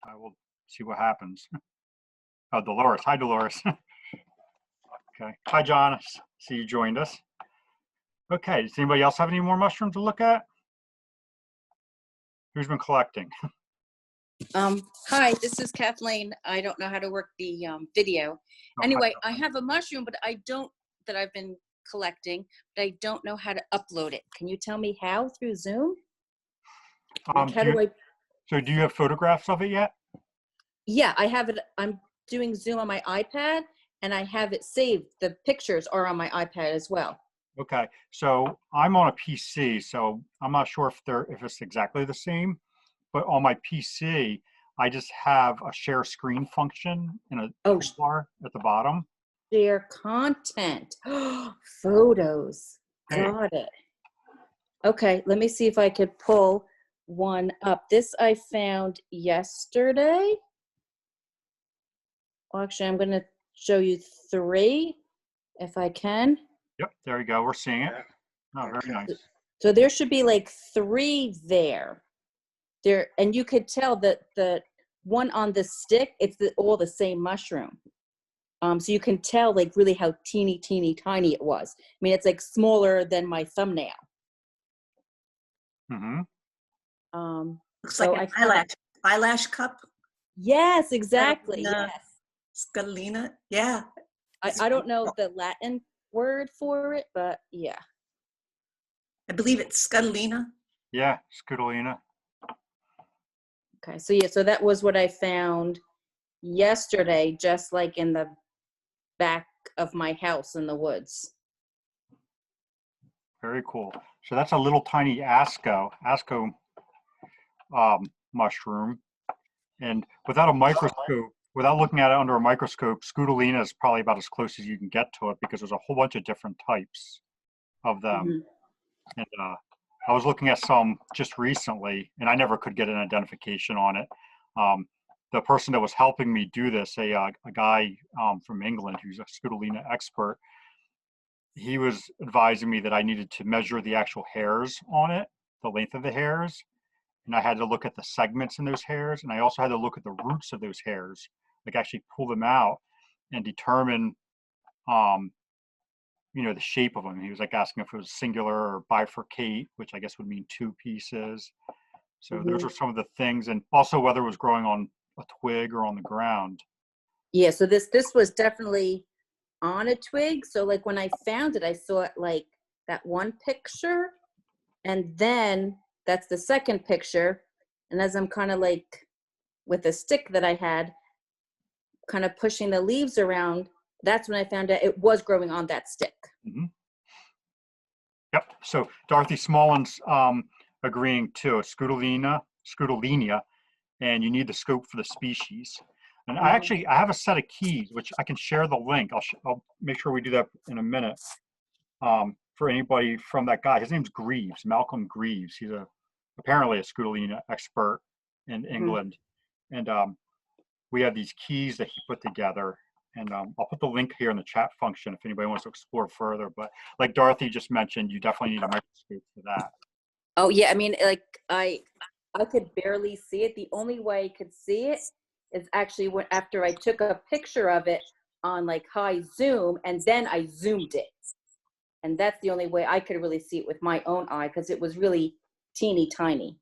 I will see what happens. Oh, Dolores. Hi, Dolores. Okay. Hi, John. See you joined us. Okay. Does anybody else have any more mushrooms to look at? Who's been collecting? Hi, this is Kathleen. I don't know how to work the video. Anyway, I have a mushroom, but that I've been collecting, but I don't know how to upload it. Can you tell me how through Zoom? So do you have photographs of it yet? Yeah, I have it. I'm doing Zoom on my iPad and I have it saved. The pictures are on my iPad as well. Okay, so I'm on a PC, so I'm not sure if it's exactly the same, but on my PC, I just have a share screen function in a toolbar at the bottom. Share content. Photos. Got it. Okay, let me see if I could pull one up. This I found yesterday. Well, actually, I'm going to show you 3 if I can. Yep, there you go. We're seeing it. Oh, very nice. So there should be like 3 there. And you could tell that the one on the stick, it's all the same mushroom. So you can tell like really how teeny tiny it was. I mean, it's like smaller than my thumbnail. Looks like an eyelash cup. Yes, exactly. Yes. Scalina. Yeah. I don't know the Latin word for it, but yeah. I believe it's Scalina. Yeah, Scudolina. Okay, so yeah, so that was what I found yesterday, just like in the back of my house in the woods. Very cool. So that's a little tiny Asco mushroom. And without a microscope, without looking at it under a microscope, Scudolina is probably about as close as you can get to it because there's a whole bunch of different types of them. And I was looking at some just recently, and I never could get an identification on it. The person that was helping me do this, a guy from England who's a Scudolina expert, he was advising me that I needed to measure the actual hairs on it, the length of the hairs, and I had to look at the segments in those hairs, and I also had to look at the roots of those hairs, like actually pull them out and determine, the shape of them. He was like asking if it was singular or bifurcate, which I guess would mean 2 pieces. So those are some of the things, and also whether it was growing on a twig or on the ground. Yeah, so this was definitely on a twig. So like when I found it, I saw it like that one picture, and then that's the second picture. And as I'm kind of like with the stick that I had, kind of pushing the leaves around, that's when I found out it was growing on that stick. Yep. So Dorothy Smollin's agreeing too. Scudolinia, and you need the scope for the species. And I have a set of keys, which I can share the link. I'll make sure we do that in a minute. For anybody from that guy, his name's Greaves, Malcolm Greaves. He's apparently a Scudolina expert in England, and we have these keys that he put together. And I'll put the link here in the chat function if anybody wants to explore further. But like Dorothy just mentioned, you definitely need a microscope for that. Oh yeah, I mean, like I could barely see it. The only way I could see it is actually after I took a picture of it on like high zoom, and then I zoomed it. And that's the only way I could really see it with my own eye, because it was really teeny tiny.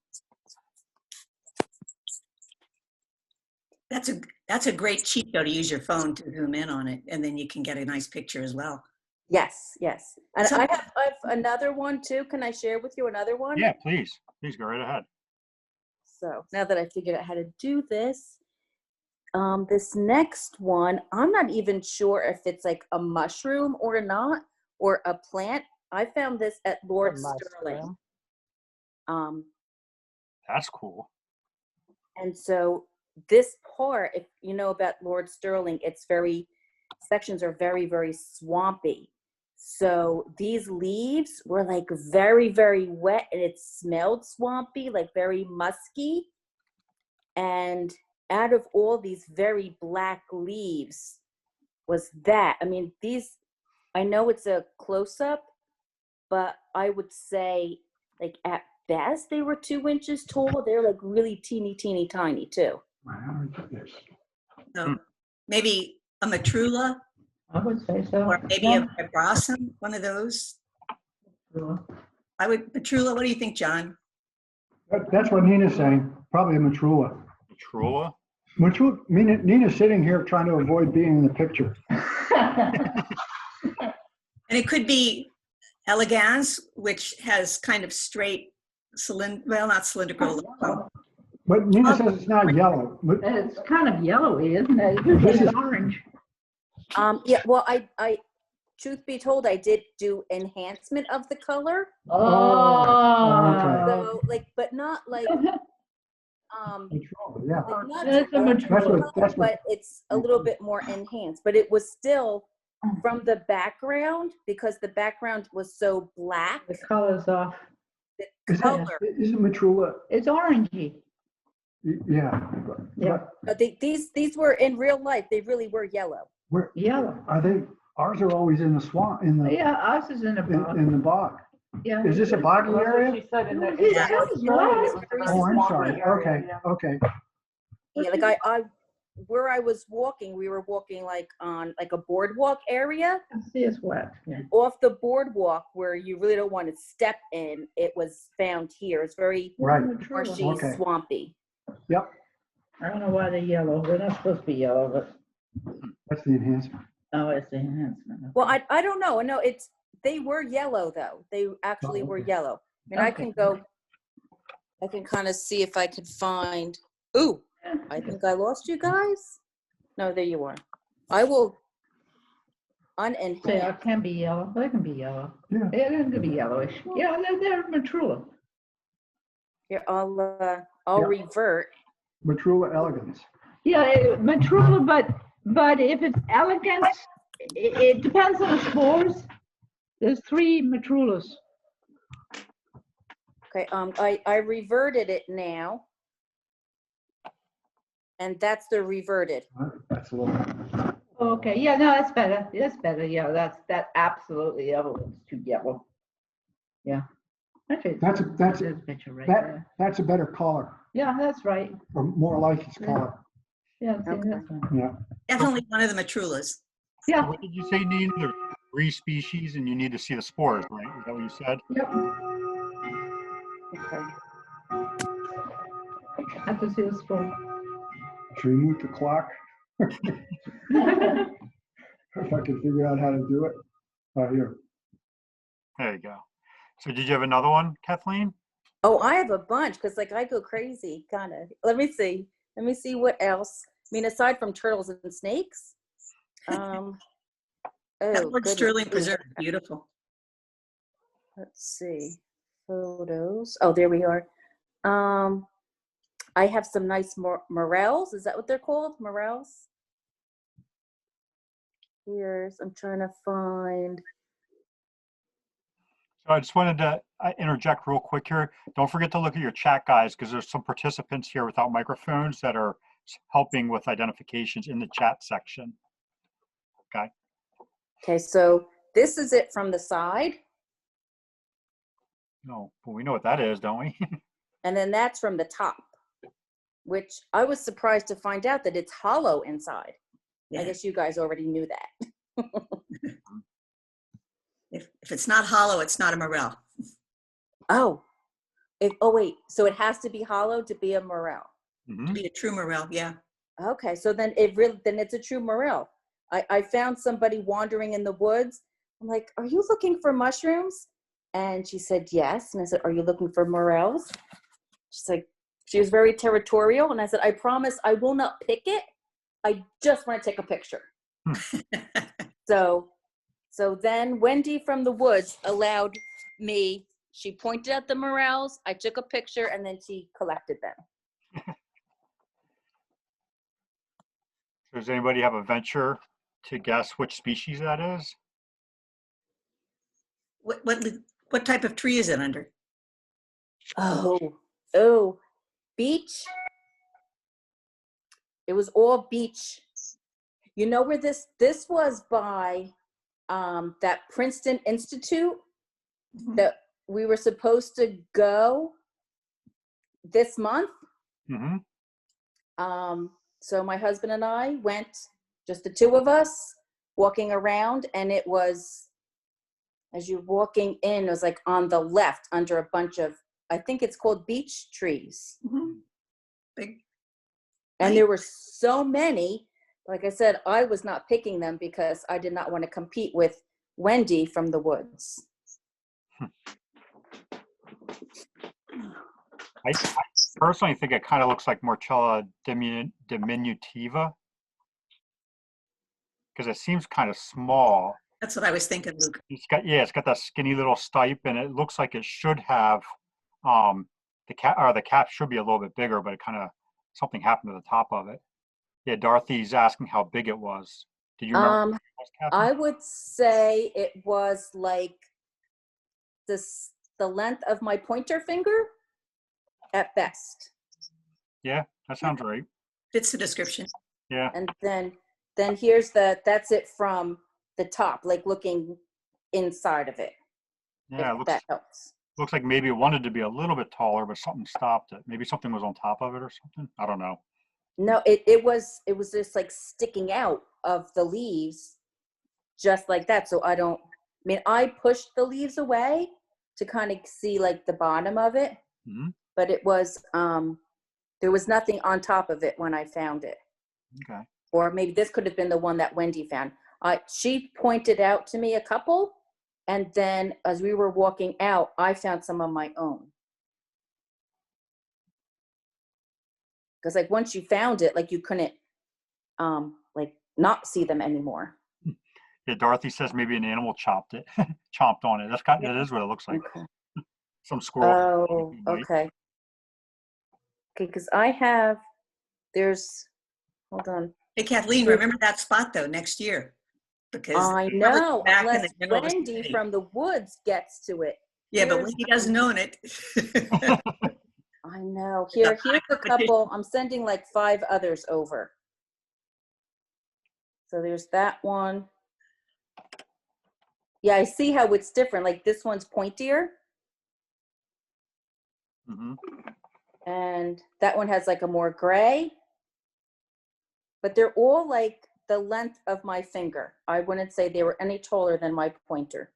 That's a great cheat though, to use your phone to zoom in on it, and then you can get a nice picture as well. Yes. And so, I have another one too. Can I share with you another one? Yeah, please go right ahead. So now that I figured out how to do this, this next one, I'm not even sure if it's like a mushroom or not, or a plant. I found this at Lord Sterling. That's cool. And so this part, if you know about Lord Sterling, sections are very, very swampy. So these leaves were like very, very wet, and it smelled swampy, like very musky. And out of all these very black leaves was that. I mean, I know it's a close-up, but I would say like at best they were 2 inches tall. They're like really teeny tiny too. So maybe a Matrula I would say so. or maybe a Vibrossum, one of those. Matrula, what do you think, John? That's what Nina's saying, probably a Matrula. Trula? Nina's sitting here trying to avoid being in the picture. And it could be elegans, which has kind of straight, not cylindrical. But Nina says it's not yellow. But It's kind of yellowy, isn't it? Usually This is- it's orange. Yeah, well, I truth be told, I did do enhancement of the color. okay. So like, but not like, Matrula, yeah. like not That's a dark Matrula. color, but it's a little bit more enhanced. But it was still from the background, because the background was so black. The color's off. The Is color. it Matrula? It's orangey. Yeah. Yeah. These were in real life. They really were yellow. Where Yellow. are they? Ours are always in the swamp, Yeah, ours is in a box. in the bog. Yeah. Is this a boggy area? His house is black. Oh, I'm sorry. Okay, okay. Yeah, like where I was walking, we were walking like on like a boardwalk area. I see it's wet. Yeah. Off the boardwalk where you really don't want to step in, it was found here. It's very Right. marshy, Okay. swampy. Yep, I don't know why they're yellow. They're not supposed to be yellow, but that's the enhancement. oh, it's the enhancement. Well, I don't know. No, they were yellow though. They actually were okay. yellow. I mean, I Okay. can kind of see if I could find. Ooh, I think I lost you guys. No, there you are. I will They unenhance. can be yellow. They can be yellow. Yeah. Yeah, they can be yellowish. Yeah, they're Matrula. Here, I'll Yeah. revert. Matrula elegans. Yeah, Matrula, but if it's elegance, it depends on the spores. There's 3 Matrulas. Okay, I reverted it now. And that's the reverted. That's a little. Okay, yeah, no, that's better. That's better. Yeah, that absolutely yellow is too yellow. Yeah. Actually, That's there's a picture right that there. that's a better color, Yeah, that's right. or more like its color. Yeah, see, Okay. that's one. Yeah. Definitely one of the Matrulas. Yeah. What did you say, Nina? There's 3 species and you need to see the spores, right? Is that what you said? Yep. Okay. I have to see the spore. Should we move the clock? If I can figure out how to do it. Oh, here. There you go. So did you have another one, Kathleen? Oh, I have a bunch because like I go crazy, kind of. Let me see what else. I mean, aside from turtles and snakes. That Oh, Lord goodness. Sterling Preserve, beautiful. Let's see. Photos. Oh, there we are. I have some nice morels. Is that what they're called? Morels? I'm trying to find. So I just wanted to interject real quick here. Don't forget to look at your chat, guys, because there's some participants here without microphones that are helping with identifications in the chat section. Okay. Okay, so this is it from the side. No, well, we know what that is, don't we? And then that's from the top, which I was surprised to find out that it's hollow inside. I Yeah. guess you guys already knew that. If it's not hollow, it's not a morel. Oh, wait, so it has to be hollow to be a morel. Mhm. To be a true morel, yeah. Okay, so then it's a true morel. I found somebody wandering in the woods. I'm like, are you looking for mushrooms? And she said, yes. And I said, are you looking for morels? She's like, she was very territorial. And I said, I promise I will not pick it. I just want to take a picture. So then Wendy from the woods allowed me, she pointed at the morels, I took a picture, and then she collected them. Does anybody have a venture to guess which species that is? What type of tree is it under? Oh, beach. It was all beach. You know where this was by that Princeton Institute that we were supposed to go this month. Mm-hmm. So my husband and I went, just the two of us, walking around, and it was, as you're walking in, it was like on the left under a bunch of, I think it's called beech trees. Big. And there were so many. Like I said, I was not picking them because I did not want to compete with Wendy from the woods. I personally think it kind of looks like Morchella diminutiva because it seems kind of small. That's what I was thinking, Luke. It's got that skinny little stipe, and it looks like it should have the cap should be a little bit bigger, but it kind of something happened to the top of it. Yeah, Dorothy's asking how big it was. Did you remember? I would say it was like the length of my pointer finger at best. Yeah, that sounds right. Fits the description. Yeah. And then here's that's it from the top, like looking inside of it. Yeah, That helps. Looks like maybe it wanted to be a little bit taller, but something stopped it. Maybe something was on top of it or something. I don't know. No, it was just like sticking out of the leaves, just like that. So I pushed the leaves away to kind of see like the bottom of it, but it was there was nothing on top of it when I found it. Okay. Or maybe this could have been the one that Wendy found. She pointed out to me a couple, and then as we were walking out, I found some of my own. Because like once you found it, like you couldn't like not see them anymore. Yeah, Dorothy says maybe an animal chomped on it. That is what it looks like. Okay. Some squirrel. Oh, okay. Okay, because hold on. Hey, Kathleen, remember that spot though next year, because I know, back in unless the middle of the Wendy city. from the woods gets to it. Yeah, but Wendy doesn't own it. I know. Here's a couple. I'm sending like 5 others over. So there's that one. Yeah, I see how it's different. Like this one's pointier. And that one has like a more gray. But they're all like the length of my finger. I wouldn't say they were any taller than my pointer.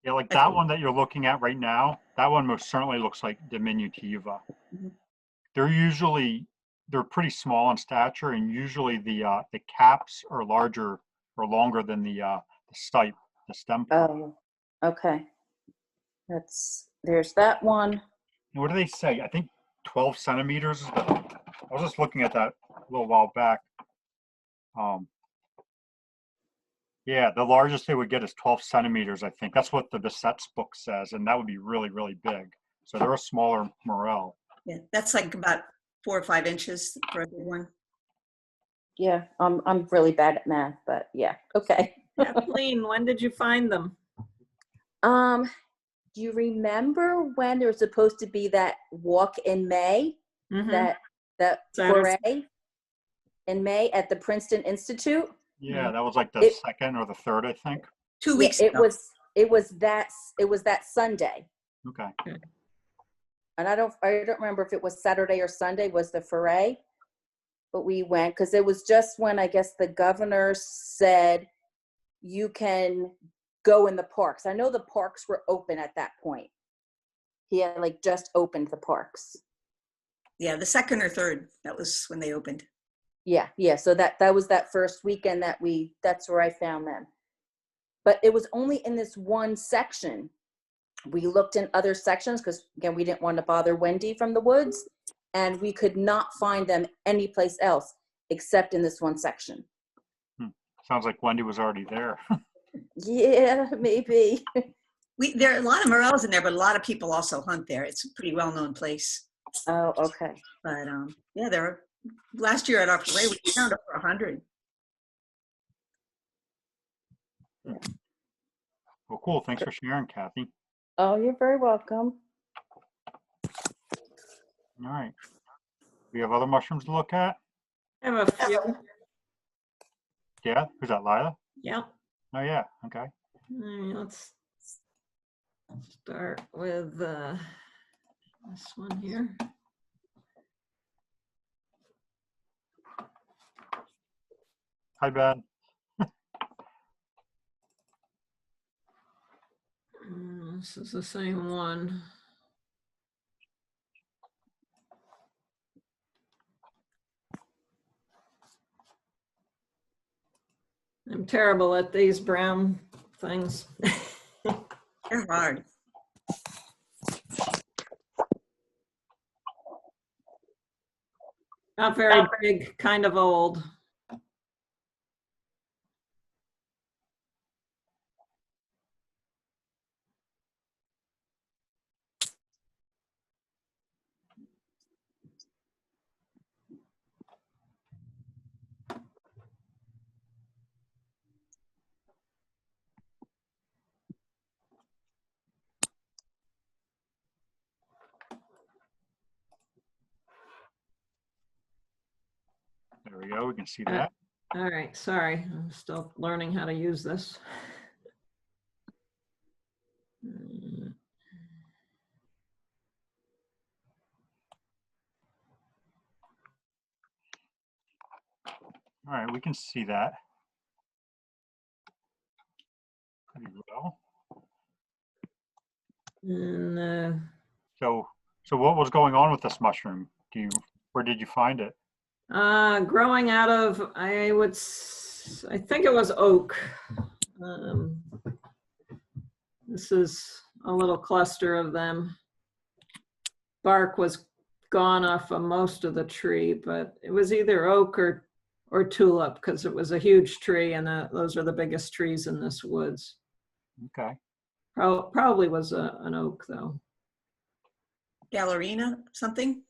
Yeah, like that one that you're looking at right now, that one most certainly looks like diminutiva. They're pretty small in stature, and usually the caps are larger or longer than the stipe, the stem part. Oh, okay. There's that one. And what do they say? I think 12 centimeters. I was just looking at that a little while back. Yeah, the largest they would get is 12 centimeters, I think. That's what the Bissette's book says, and that would be really, really big. So they're a smaller morel. Yeah, that's like about 4 or 5 inches for a big one. Yeah, I'm really bad at math, but yeah, okay. Kathleen, when did you find them? Do you remember when there was supposed to be that walk in May? That foray in May at the Princeton Institute? Yeah, that was like the second or the third, I think. 2 weeks ago. It was that Sunday. Okay. And I don't remember if it was Saturday or Sunday was the foray, but we went because it was just when I guess the governor said you can go in the parks. I know the parks were open at that point. He had like just opened the parks. Yeah, the second or third, that was when they opened. Yeah. So that was that first weekend that's where I found them. But it was only in this one section. We looked in other sections because again, we didn't want to bother Wendy from the woods, and we could not find them anyplace else except in this one section. Sounds like Wendy was already there. Yeah, maybe. There are a lot of morels in there, but a lot of people also hunt there. It's a pretty well-known place. Oh, okay. But yeah, there are. Last year at our parade, we found over 100. Well, cool. Thanks for sharing, Kathy. Oh, you're very welcome. All right. We have other mushrooms to look at? I have a few. Yeah? Who's that, Lila? Yep. Oh, yeah. Okay. All right, let's start with this one here. Hi, Ben. This is the same one. I'm terrible at these brown things. They're hard. Not very big, kind of old. There we go. We can see that. All right, sorry, I'm still learning how to use this. All right, we can see that pretty well. And So what was going on with this mushroom? Where did you find it? growing out of, I think it was oak. This is a little cluster of them. Bark was gone off of most of the tree, but it was either oak or tulip because it was a huge tree, and those are the biggest trees in this woods. Okay. Probably was an oak though. Gallerina, something?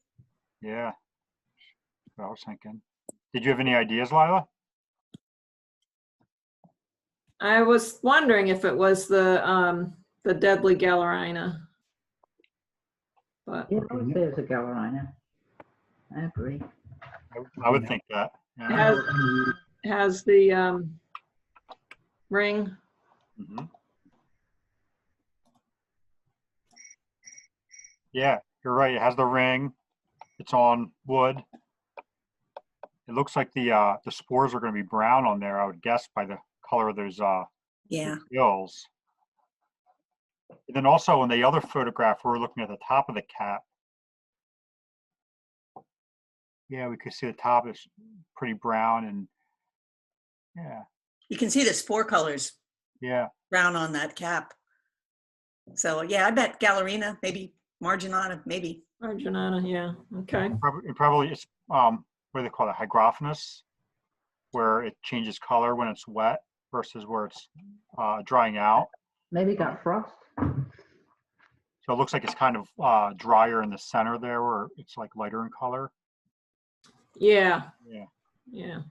Yeah. That's what I was thinking. Did you have any ideas, Lila? I was wondering if it was the deadly Gallerina, but Yeah, I would say it's a Gallerina. I agree. I would think that. Yeah. has the ring. Mhm. Yeah, you're right. It has the ring. It's on wood. It looks like the spores are going to be brown on there, I would guess, by the color of those Yeah. gills. And then also in the other photograph, we're looking at the top of the cap. Yeah, we could see the top is pretty brown, and yeah, You can see the spore colors yeah. brown on that cap. So yeah, I bet Gallerina, maybe Marginata, maybe. Arginata, yeah, okay. Probably it's what do they call it, hygrophonous, where it changes color when it's wet versus where it's drying out. Maybe got frost. So it looks like it's kind of drier in the center there, where it's like lighter in color. Yeah, Yeah, yeah.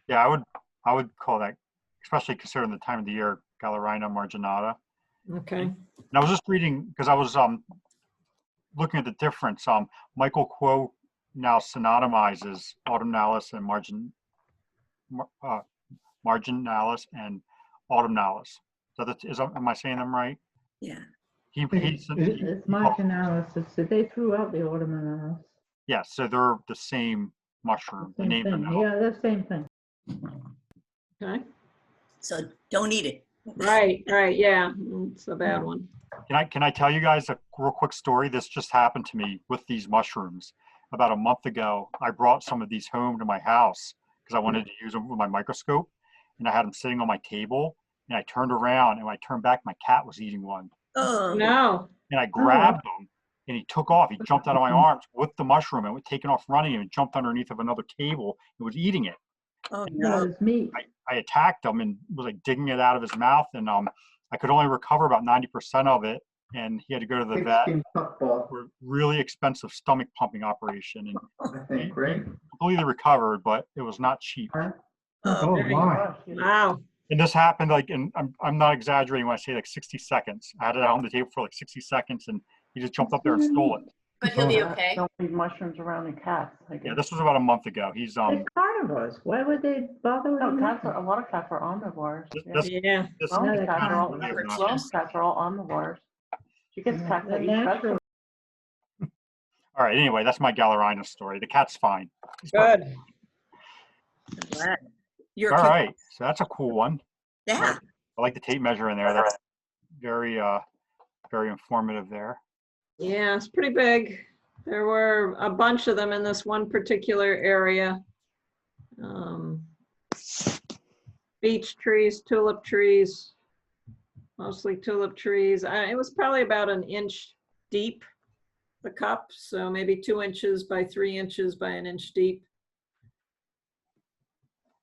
yeah. I would call that, especially considering the time of the year, Gallerina marginata. Okay. And I was just reading because I was looking at the difference. Michael Quo now synonymizes autumnalis and marginalis and autumnalis. So am I saying them right? Yeah. It's marginalis. So they threw out the autumnalis. Yeah, so they're the same mushroom. They Same named them thing. out. Yeah, the same thing. Okay. So don't eat it. Right, yeah. It's a bad one. Can I tell you guys a real quick story? This just happened to me with these mushrooms. About a month ago, I brought some of these home to my house because I wanted to use them with my microscope, and I had them sitting on my table, and I turned around, and when I turned back, my cat was eating one. Oh, No. And I grabbed him, and he took off. He jumped out of my arms with the mushroom and was taken off running and jumped underneath of another table and was eating it. oh That no. was meat. I attacked him and was like digging it out of his mouth, and I could only recover about 90% of it, and he had to go to the vet for a really expensive stomach pumping operation, and I think, right? completely recovered, but it was not cheap. Oh, my. Wow. And this happened like, and I'm not exaggerating when I say like 60 seconds. I had it out on the table for like 60 seconds, and he just jumped up there and stole it. But he'll be okay. Don't leave mushrooms around the cats. I guess. Yeah, this was about a month ago. He's They're carnivores. Why would they bother with No, that? a lot of cats are omnivores. this, Yeah. Yeah. this No, Rome's they're cats are all, carnivores. Rome's cats are all omnivores. She gets cats They're that eat natural. vegetables. All right, anyway, that's my Gallerinas story. The cat's fine. He's Good. perfect. I'm glad. You're All a right, so that's a cool one. Yeah. I like the tape measure in there. That's very, very informative there. Yeah, it's pretty big. There were a bunch of them in this one particular area. Beech trees, tulip trees, mostly tulip trees. It was probably about an inch deep, the cup, so maybe 2 inches by 3 inches by an inch deep.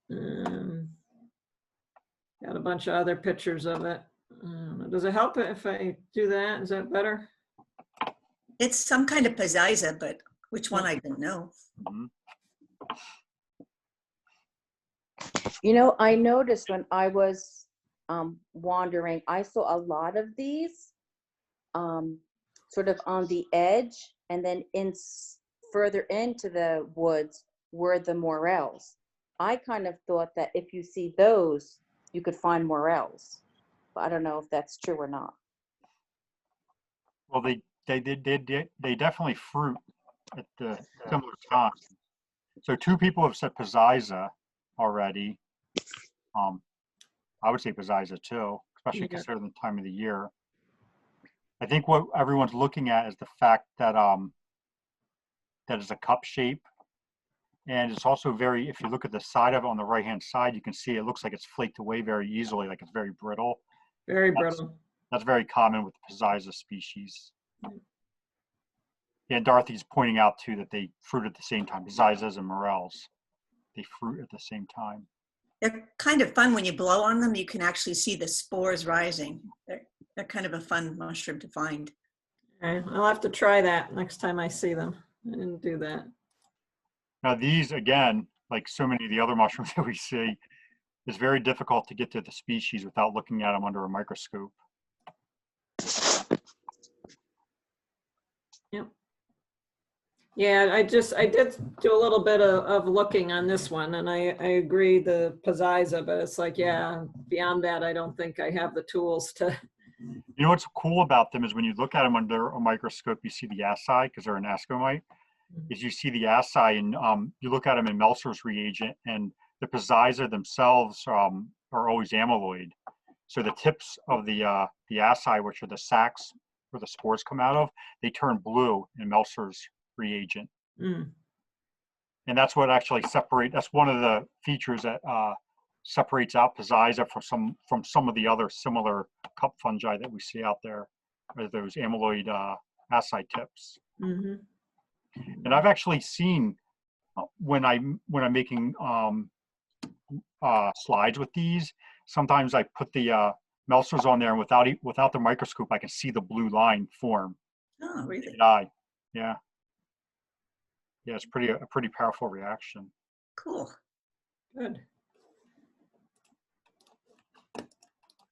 Got a bunch of other pictures of it. Does it help if I do that? Is that better? It's some kind of Piziza, but which one I didn't know. Mhm. You know, I noticed when I was wandering, I saw a lot of these sort of on the edge, and then further into the woods were the morels. I kind of thought that if you see those, you could find morels. But I don't know if that's true or not. Well, they definitely fruit at the similar time. So 2 people have said Piziza already. I would say Piziza too, especially Yeah. considering the time of the year. I think what everyone's looking at is the fact that that is a cup shape, and it's also very. If you look at the side of it on the right-hand side, you can see it looks like it's flaked away very easily, like it's very brittle. Very brittle. That's very common with the Piziza species. And Dorothy's pointing out too that they fruit at the same time. Pizizas and morels, they fruit at the same time. They're kind of fun when you blow on them. You can actually see the spores rising. They're kind of a fun mushroom to find. Okay, I'll have to try that next time I see them. I didn't do that. Now these, again, like so many of the other mushrooms that we see, it's very difficult to get to the species without looking at them under a microscope. Yep. Yeah, I did do a little bit of looking on this one, and I agree the Piziza, but it's like, yeah, beyond that, I don't think I have the tools to. You know what's cool about them is when you look at them under a microscope, you see the asci, because they're an ascomite, is you see the asci, and you look at them in Meltzer's reagent, and the Piziza themselves are always amyloid. So the tips of the asci, which are the sacs where the spores come out of, they turn blue in Meltzer's reagent. Mm. And that's what actually that's one of the features that separates out Piziza from some of the other similar cup fungi that we see out there, are those amyloid asci tips. Mm-hmm. And I've actually seen when I'm making slides with these, sometimes I put the Meltzer's on there, and without the microscope, I can see the blue line form. Oh, really? Yeah. Yeah, it's a pretty powerful reaction. Cool. Good.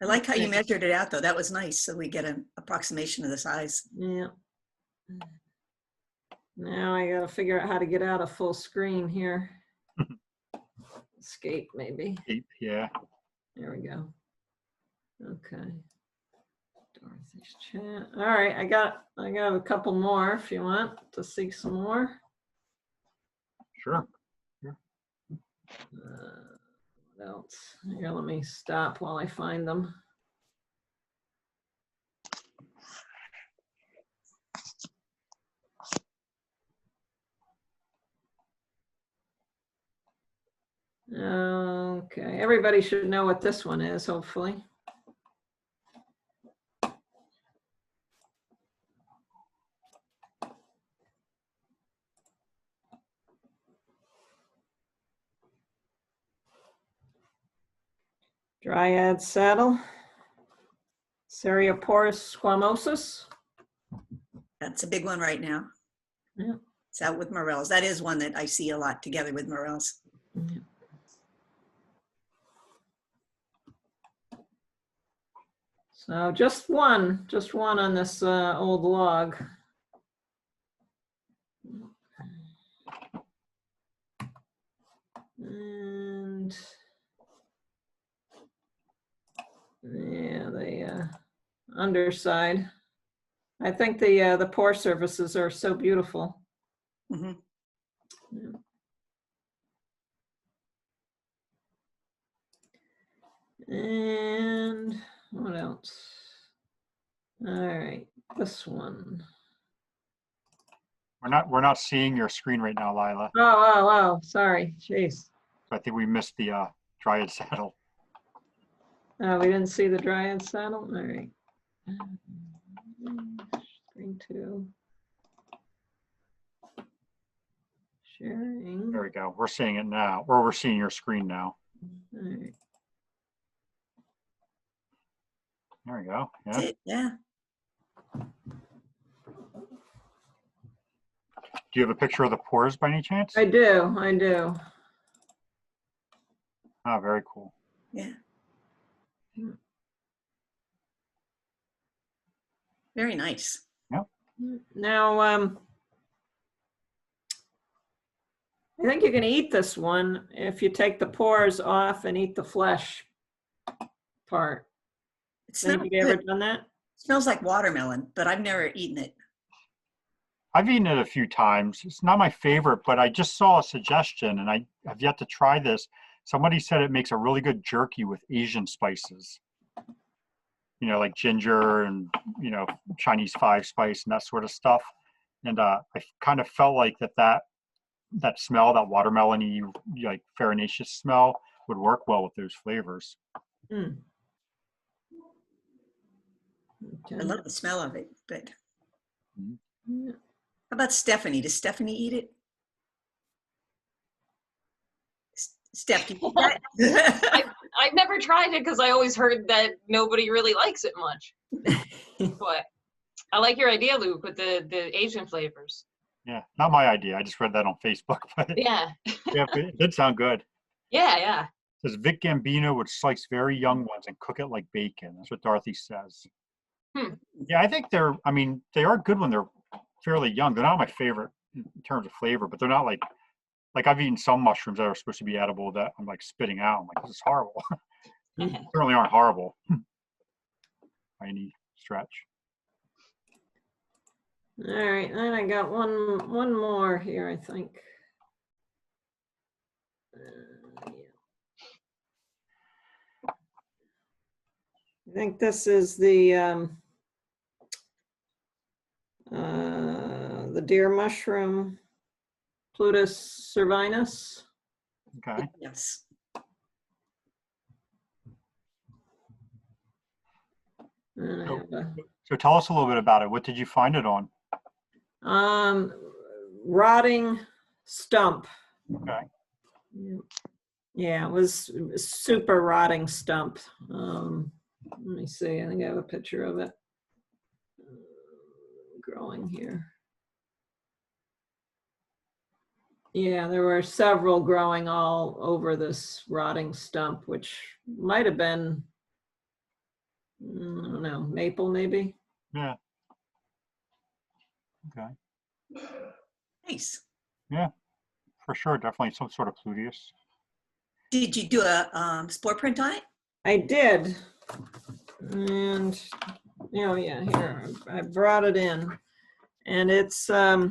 I like how you measured it out, though. That was nice. So we get an approximation of the size. Yeah. Now I gotta figure out how to get out of full screen here. Escape, maybe. Yeah. There we go. Okay. Dorothy's chat. All right, I got a couple more if you want to see some more. Sure. What else? Here, let me stop while I find them. Okay, everybody should know what this one is, hopefully. Dryad saddle, Serioporus squamosus. That's a big one right now. Yeah. It's out with morels. That is one that I see a lot together with morels. Yeah. So just one on this old log. And yeah, the underside. I think the pore surfaces are so beautiful. Mhm. And what else? All right, this one. We're not seeing your screen right now, Lila. Oh, sorry, jeez. So I think we missed the dryad saddle. Oh, we didn't see the dryad saddle? All right. Screen 2. Sharing. There we go. We're seeing it now, or we're seeing your screen now. All right. There we go. Yeah. That's it, yeah. Do you have a picture of the pores by any chance? I do. Oh, very cool. Yeah. Very nice. Now, I think you can eat this one if you take the pores off and eat the flesh part. It's Have not you ever good. done that? Smells like watermelon, but I've never eaten it. I've eaten it a few times. It's not my favorite, but I just saw a suggestion and I have yet to try this. Somebody said it makes a really good jerky with Asian spices. You know, like ginger and, you know, Chinese 5-spice and that sort of stuff. And I kind of felt like that smell, that watermelon-y, like farinaceous smell would work well with those flavors. Mm. Okay. I love the smell of it, but Yeah. how about Stephanie? Does Stephanie eat it? Steph, do you eat that? I've never tried it because I always heard that nobody really likes it much. But I like your idea, Luke, with the Asian flavors. Yeah, not my idea. I just read that on Facebook, but Yeah. yeah, it did sound good. Yeah. It says Vic Gambino would slice very young ones and cook it like bacon. That's what Dorothy says. Yeah, I think they are good when they're fairly young. They're not my favorite in terms of flavor, but they're not like I've eaten some mushrooms that are supposed to be edible that I'm like spitting out. I'm like, this is horrible. Certainly aren't horrible by any stretch. All right, then I got one more here, I think. I think this is the deer mushroom, Plutus cervinus. Okay. Yes. And I have a, So tell us a little bit about it. What did you find it on? rotting stump. Okay. Yeah, it was super rotting stump. Let me see, I think I have a picture of it. Growing here. Yeah, there were several growing all over this rotting stump, which might have been, I don't know, maple maybe? Yeah. Okay. Nice. Yeah, for sure. Definitely some sort of Pluteus. Did you do a spore print on it? I did. And, yeah, here, I brought it in. And it's, I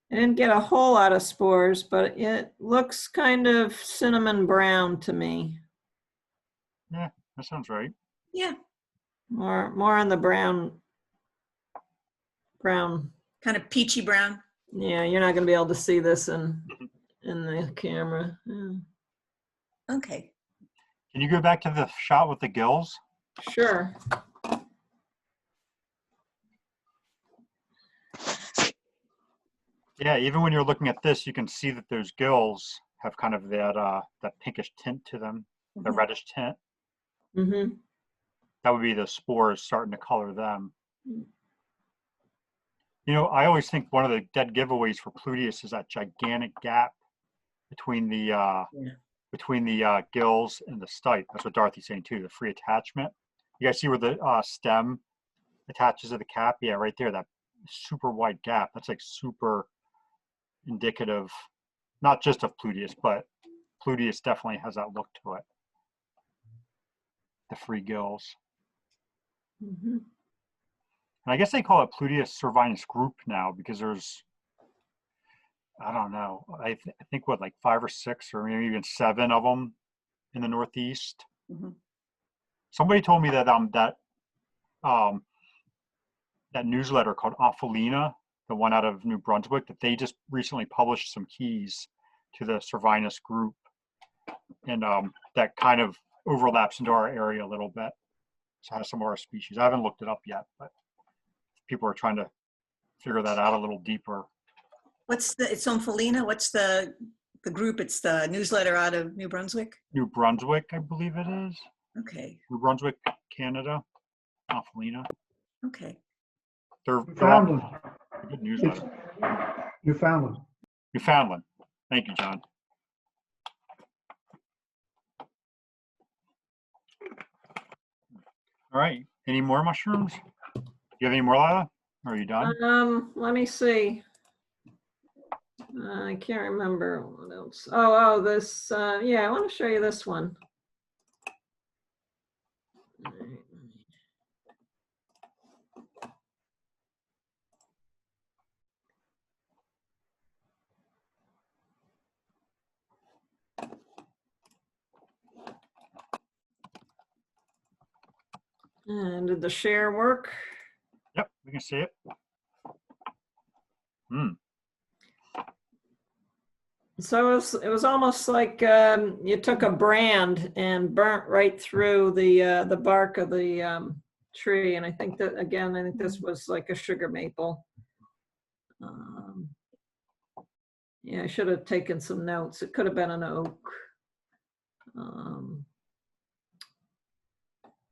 didn't get a whole lot of spores, but it looks kind of cinnamon brown to me. Yeah, that sounds right. Yeah. More on the brown. Kind of peachy brown. Yeah, you're not going to be able to see this in the camera. Yeah. Okay. Can you go back to the shot with the gills? Sure. Yeah, even when you're looking at this, you can see that those gills have kind of that pinkish tint to them, the reddish tint. Mm-hmm. That would be the spores starting to color them. You know, I always think one of the dead giveaways for Pluteus is that gigantic gap between the gills and the stipe. That's what Dorothy's saying too, the free attachment. You guys see where the stem attaches to the cap? Yeah, right there, that super wide gap. That's like super indicative, not just of Pluteus, but Pluteus definitely has that look to it. The free gills. Mm-hmm. And And I guess they call it Pluteus cervinus group now because there's, I don't know, I think what, like 5 or 6 or maybe even 7 of them in the Northeast. Mhm. Somebody told me that that newsletter called Ophelina, the one out of New Brunswick, that they just recently published some keys to the cervinus group, and that kind of overlaps into our area a little bit. So it has some of our species. I haven't looked it up yet, but people are trying to figure that out a little deeper. It's on Felina. What's the group? It's the newsletter out of New Brunswick. New Brunswick, I believe it is. Okay. New Brunswick, Canada. Ophelina. Okay. They're Newfoundland. a good newsletter. Newfoundland. Newfoundland. Thank you, John. All right. Any more mushrooms? Do you have any more, Lila? Are you done? Let me see. I can't remember what else. Oh, this, yeah, I want to show you this one. All right. And did the share work? Yep, we can see it. So it was almost like you took a brand and burnt right through the bark of the tree, and I think that again, I think this was like a sugar maple. Yeah, I should have taken some notes. It could have been an oak.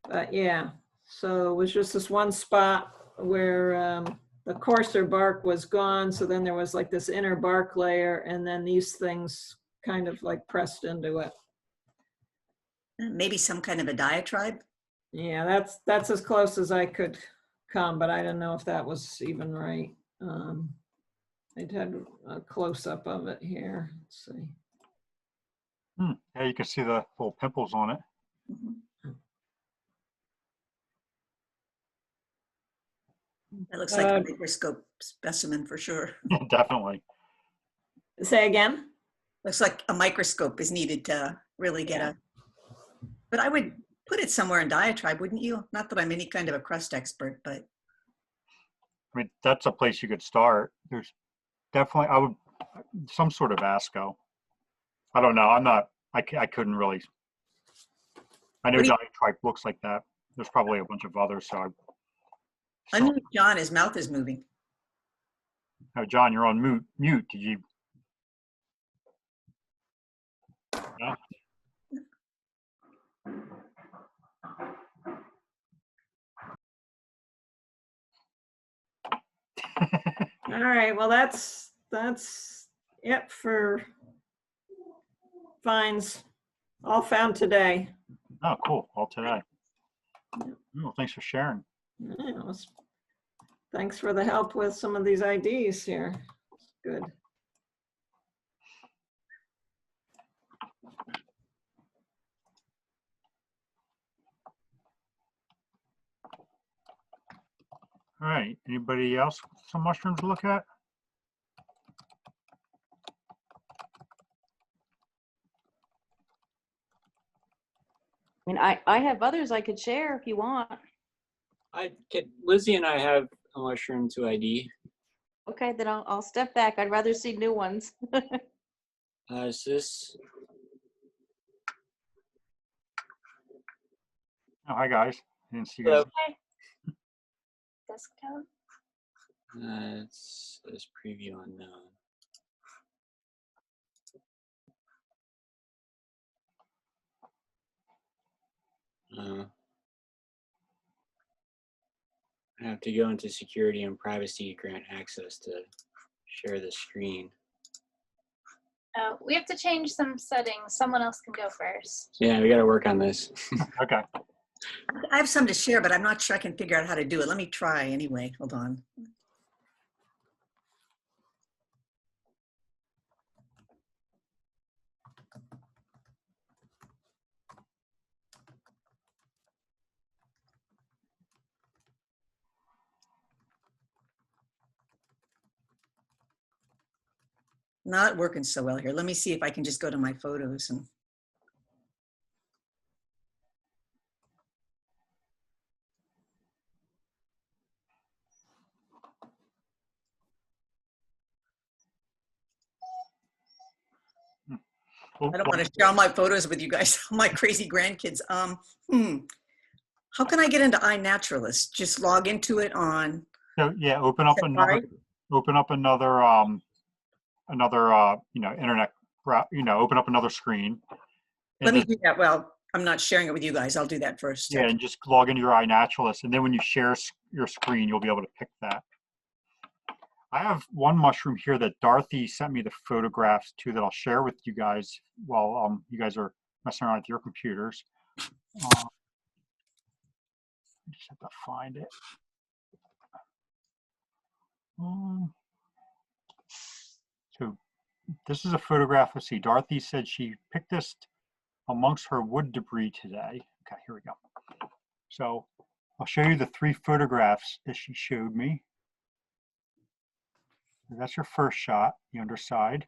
But yeah, so it was just this one spot where the coarser bark was gone. So then there was like this inner bark layer, and then these things kind of like pressed into it. Maybe some kind of a diatribe. Yeah, that's as close as I could come, but I don't know if that was even right. I'd had a close up of it here. Let's see. Yeah, you can see the little pimples on it. It looks like a microscope specimen for sure. Definitely. Say again? Looks like a microscope is needed to really get a, but I would put it somewhere in diatribe, wouldn't you? Not that I'm any kind of a crust expert, but. I mean, that's a place you could start. There's definitely, some sort of ASCO. I don't know. I couldn't really. I know diatribe looks like that. There's probably a bunch of others. So Unmute John, his mouth is moving. Oh, John, you're on mute. Did you? Yeah. All right, well, that's it for finds, all found today. Oh, cool. All today. Well, thanks for sharing. Yeah, thanks for the help with some of these IDs here. Good. All right. Anybody else with some mushrooms to look at? I mean, I have others I could share if you want. Lizzie and I have a mushroom to ID. Okay, then I'll step back. I'd rather see new ones. Is this? Oh, hi guys. I didn't see you guys. Desktop. It's this preview unknown. I have to go into security and privacy to grant access to share the screen. We have to change some settings. Someone else can go first. Yeah, we got to work on this. Okay. I have some to share, but I'm not sure I can figure out how to do it. Let me try anyway. Hold on. not working so well here. Let me see if I can just go to my photos and. I don't want to share all my photos with you guys, my crazy grandkids. How can I get into iNaturalist? Just log into it on. So yeah, open up Safari? another internet open up another screen. Let me do that. Well, I'm not sharing it with you guys. I'll do that first. Yeah, and just log into your iNaturalist, and then when you share your screen, you'll be able to pick that. I have one mushroom here that Dorothy sent me the photographs to that I'll share with you guys while you guys are messing around with your computers. I just have to find it. So this is a photograph. Let's see. Dorothy said she picked this amongst her wood debris today. Okay, here we go. So I'll show you the 3 photographs that she showed me. That's your first shot, the underside.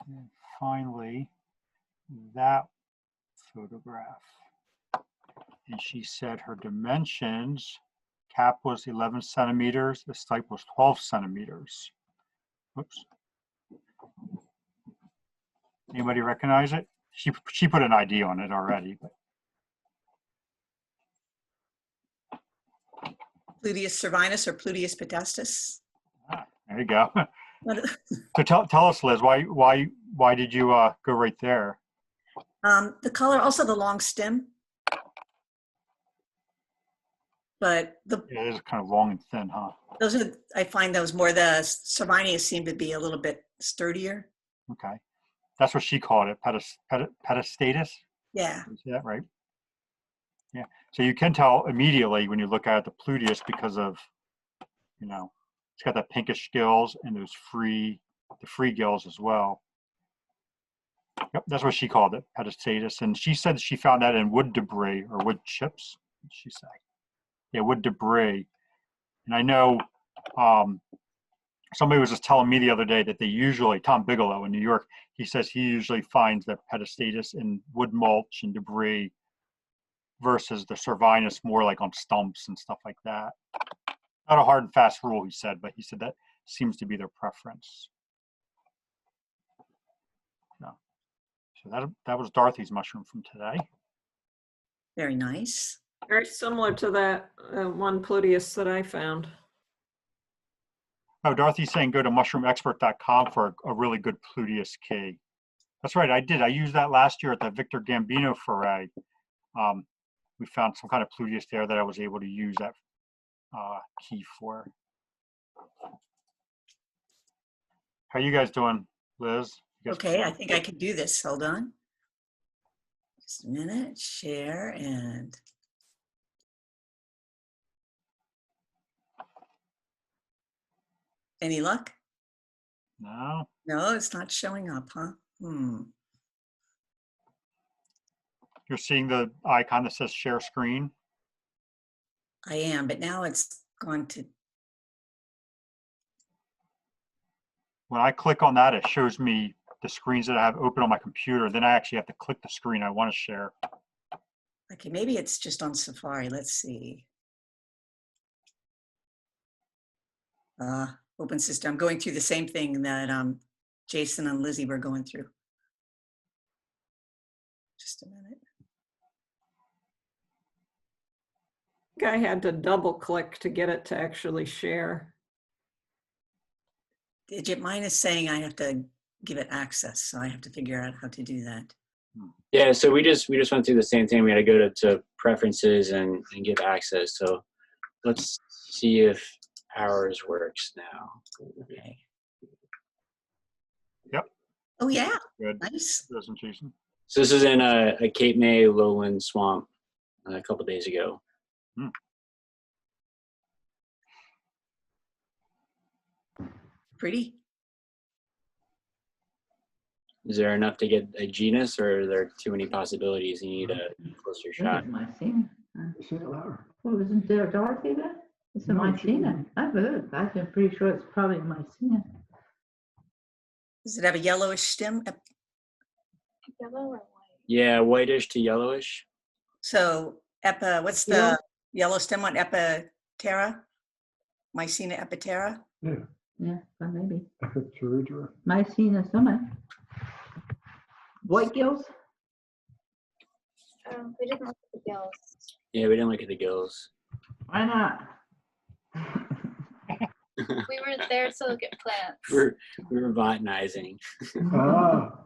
And finally, that photograph. And she said her dimensions, cap was 11 centimeters, the stipe was 12 centimeters. Oops. Anybody recognize it? She put an ID on it already. But. Pluteus cervinus or Pluteus petastus. There you go. So tell us, Liz, why did you go right there? The color, also the long stem. But it is kind of long and thin, huh? Those are, I find those more, the cervinius seem to be a little bit sturdier. Okay. That's what she called it, petastatus? Yeah. Is that right? Yeah. So you can tell immediately when you look at the Pluteus because of, it's got that pinkish gills and those the free gills as well. Yep, that's what she called it, petastatus. And she said she found that in wood debris or wood chips, what did she say? Yeah, wood debris. And I know somebody was just telling me the other day that they usually, Tom Bigelow in New York, he says he usually finds the petastatus in wood mulch and debris versus the cervinus more like on stumps and stuff like that. Not a hard and fast rule, he said, but he said that seems to be their preference. So that was Dorothy's mushroom from today. Very nice. Very similar to that one Pluteus that I found. Oh, Dorothy's saying go to mushroomexpert.com for a really good Pluteus key. That's right, I did. I used that last year at the Victor Gambino foray. We found some kind of Pluteus there that I was able to use that key for. How you guys doing, Liz? Okay, I think I can do this. Hold on. Just a minute. Share and. Any luck? No. No, it's not showing up, huh? You're seeing the icon that says share screen? I am, but now it's gone to. When I click on that, it shows me the screens that I have open on my computer. Then I actually have to click the screen I want to share. Okay, maybe it's just on Safari. Let's see. Open system. I'm going through the same thing that Jason and Lizzie were going through. Just a minute. I think I had to double click to get it to actually share. Mine is saying I have to give it access, so I have to figure out how to do that. Yeah, so we just went through the same thing. We had to go to preferences and give access. So let's see if ours works now. Okay. Yep. Oh yeah. Good. Nice. Presentation. So this is in a Cape May lowland swamp a couple days ago. Pretty. Is there enough to get a genus, or are there too many possibilities? You need a closer shot. I've seen. Say it louder. Well, isn't there Dorothy there? It's a No, it shouldn't Mycena. I've heard. I'm pretty sure it's probably a Mycena. Does it have a yellowish stem? Yellow or white? Yeah, whitish to yellowish. So what's the yellow stem on Epitera? Mycena epitera? Yeah, Yeah, well, maybe. Epipterygia. Mycena somewhere. White gills? We didn't look at the gills. Yeah, we didn't look at the gills. Why not? We were there to look at plants. We were botanizing. Ah,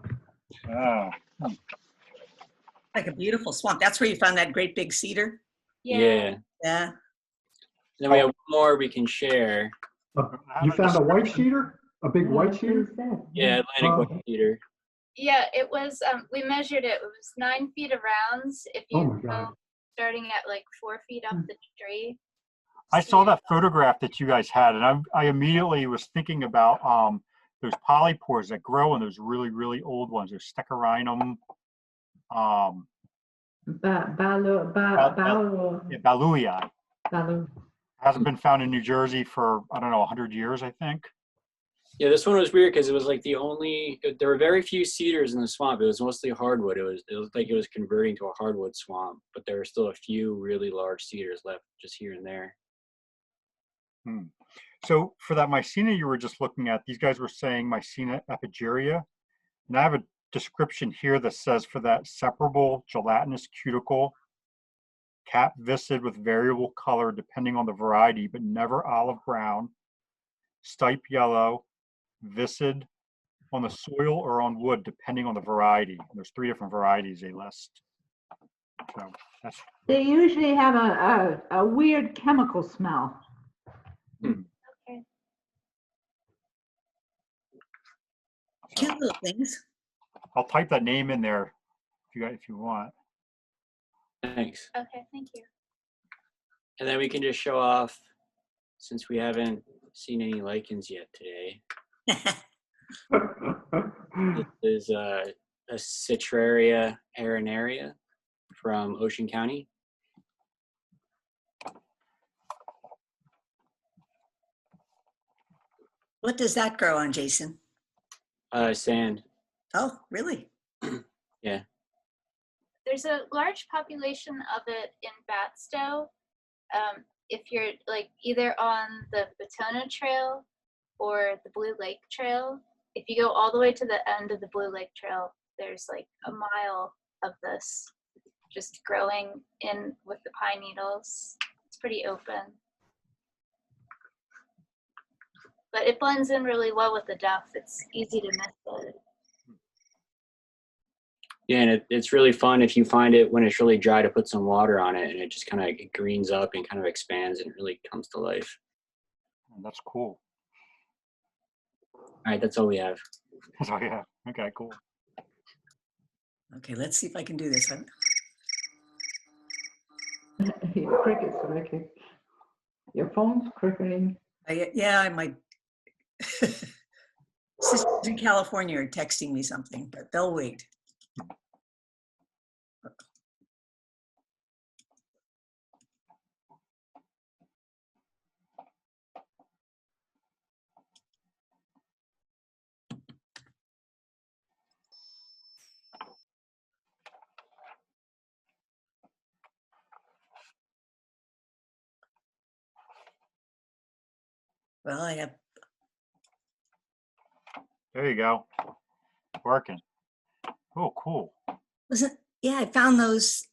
Ah, Like a beautiful swamp. That's where you found that great big cedar? Yeah. Yeah. Then we have one more we can share. you found a white cedar? A big white What cedar? is that? Yeah, Atlantic white cedar. Yeah, it was, we measured it. It was 9 feet of rounds. If Oh you my go God. starting at like 4 feet up the tree. I saw that photograph that you guys had, and I immediately was thinking about those polypores that grow in those really, really old ones, those Stecherinum, Oh. Balui. Balu. Hasn't been found in New Jersey for, I don't know, 100 years, I think. Yeah, this one was weird because it was like there were very few cedars in the swamp. It was mostly hardwood. It looked like it was converting to a hardwood swamp, but there were still a few really large cedars left just here and there. So for that Mycena you were just looking at, these guys were saying Mycena epigeria. And I have a description here that says for that separable gelatinous cuticle, cap viscid with variable color depending on the variety, but never olive brown, stipe yellow, viscid on the soil or on wood depending on the variety. There's 3 different varieties they list. So that's They usually have a weird chemical smell. Okay. Cute little things. I'll type that name in there if you want. Thanks. Okay, thank you. And then we can just show off, since we haven't seen any lichens yet today. This is a Citraria arenaria from Ocean County. What does that grow on, Jason? Sand. Oh, really? Yeah. There's a large population of it in Batstow. If you're like either on the Batona Trail or the Blue Lake Trail, if you go all the way to the end of the Blue Lake Trail, there's like a mile of this just growing in with the pine needles. It's pretty open. But it blends in really well with the duff. It's easy to miss it. Yeah, and it's really fun if you find it when it's really dry to put some water on it, and it just kind of greens up and kind of expands and it really comes to life. That's cool. All right, that's all we have. Oh yeah. Okay, cool. Okay, let's see if I can do this. Your crickets are making. Your phone's cricketing. Yeah, my sisters in California are texting me something, but they'll wait. Well, I have. There you go. Working. Oh, cool. Yeah, I found those.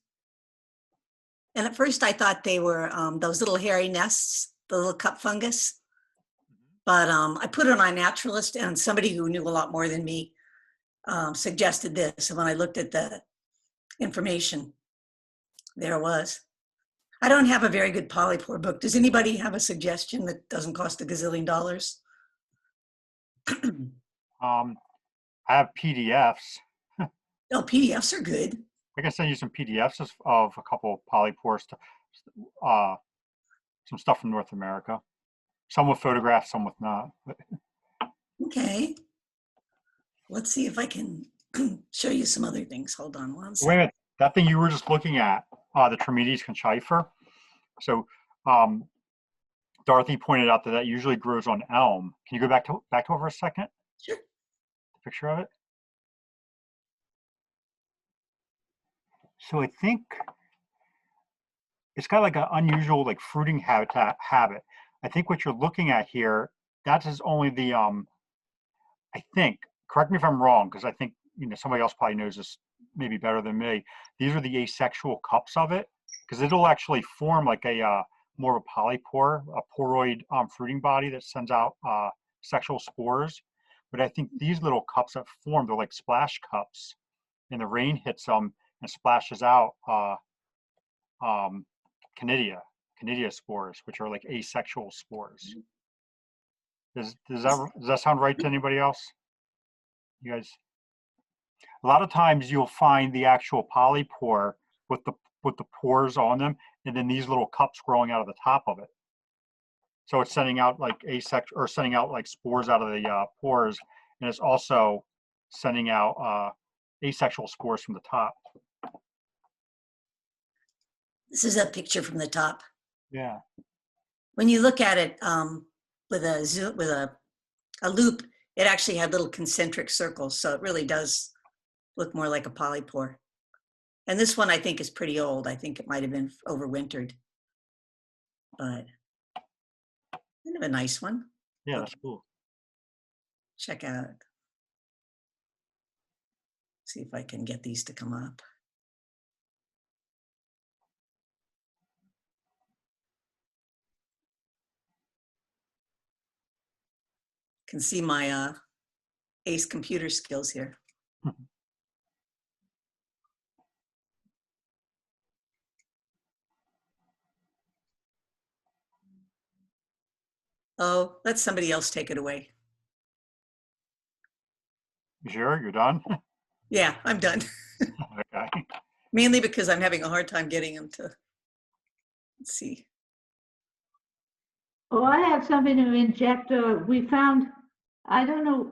And at first I thought they were those little hairy nests, the little cup fungus. But I put it on Naturalist, and somebody who knew a lot more than me suggested this. And when I looked at the information, there it was. I don't have a very good polypore book. Does anybody have a suggestion that doesn't cost $1 gazillion? I have PDFs. Oh, PDFs are good. I can send you some PDFs of a couple of polypores, some stuff from North America. Some with photographs, some with not. Okay. Let's see if I can show you some other things. Hold on one second. Wait a minute. That thing you were just looking at, the Trametes conchifer. So Dorothy pointed out that that usually grows on elm. Can you go back to it for a second? Sure. The picture of it. So I think it's got like an unusual like fruiting habit. I think what you're looking at here, that is only the I think, correct me if I'm wrong, because I think somebody else probably knows this maybe better than me. These are the asexual cups of it, because it'll actually form like a more of a polypore, a poroid fruiting body that sends out sexual spores. But I think these little cups that form, they're like splash cups, and the rain hits them and splashes out conidia spores, which are like asexual spores. Does that sound right to anybody else? You guys? A lot of times you'll find the actual polypore with the pores on them, and then these little cups growing out of the top of it. So it's sending out like sending out like spores out of the pores, and it's also sending out asexual spores from the top. This is a picture from the top. Yeah. When you look at it with a loop, it actually had little concentric circles, so it really does look more like a polypore. And this one I think is pretty old. I think it might have been overwintered, but kind of a nice one. Yeah, that's cool. Check out. See if I can get these to come up. Can see my ace computer skills here. Oh, let somebody else take it away. You sure you're done? Yeah, I'm done. Okay. Mainly because I'm having a hard time getting them to, let's see. Oh, I have something to inject. We found, I don't know,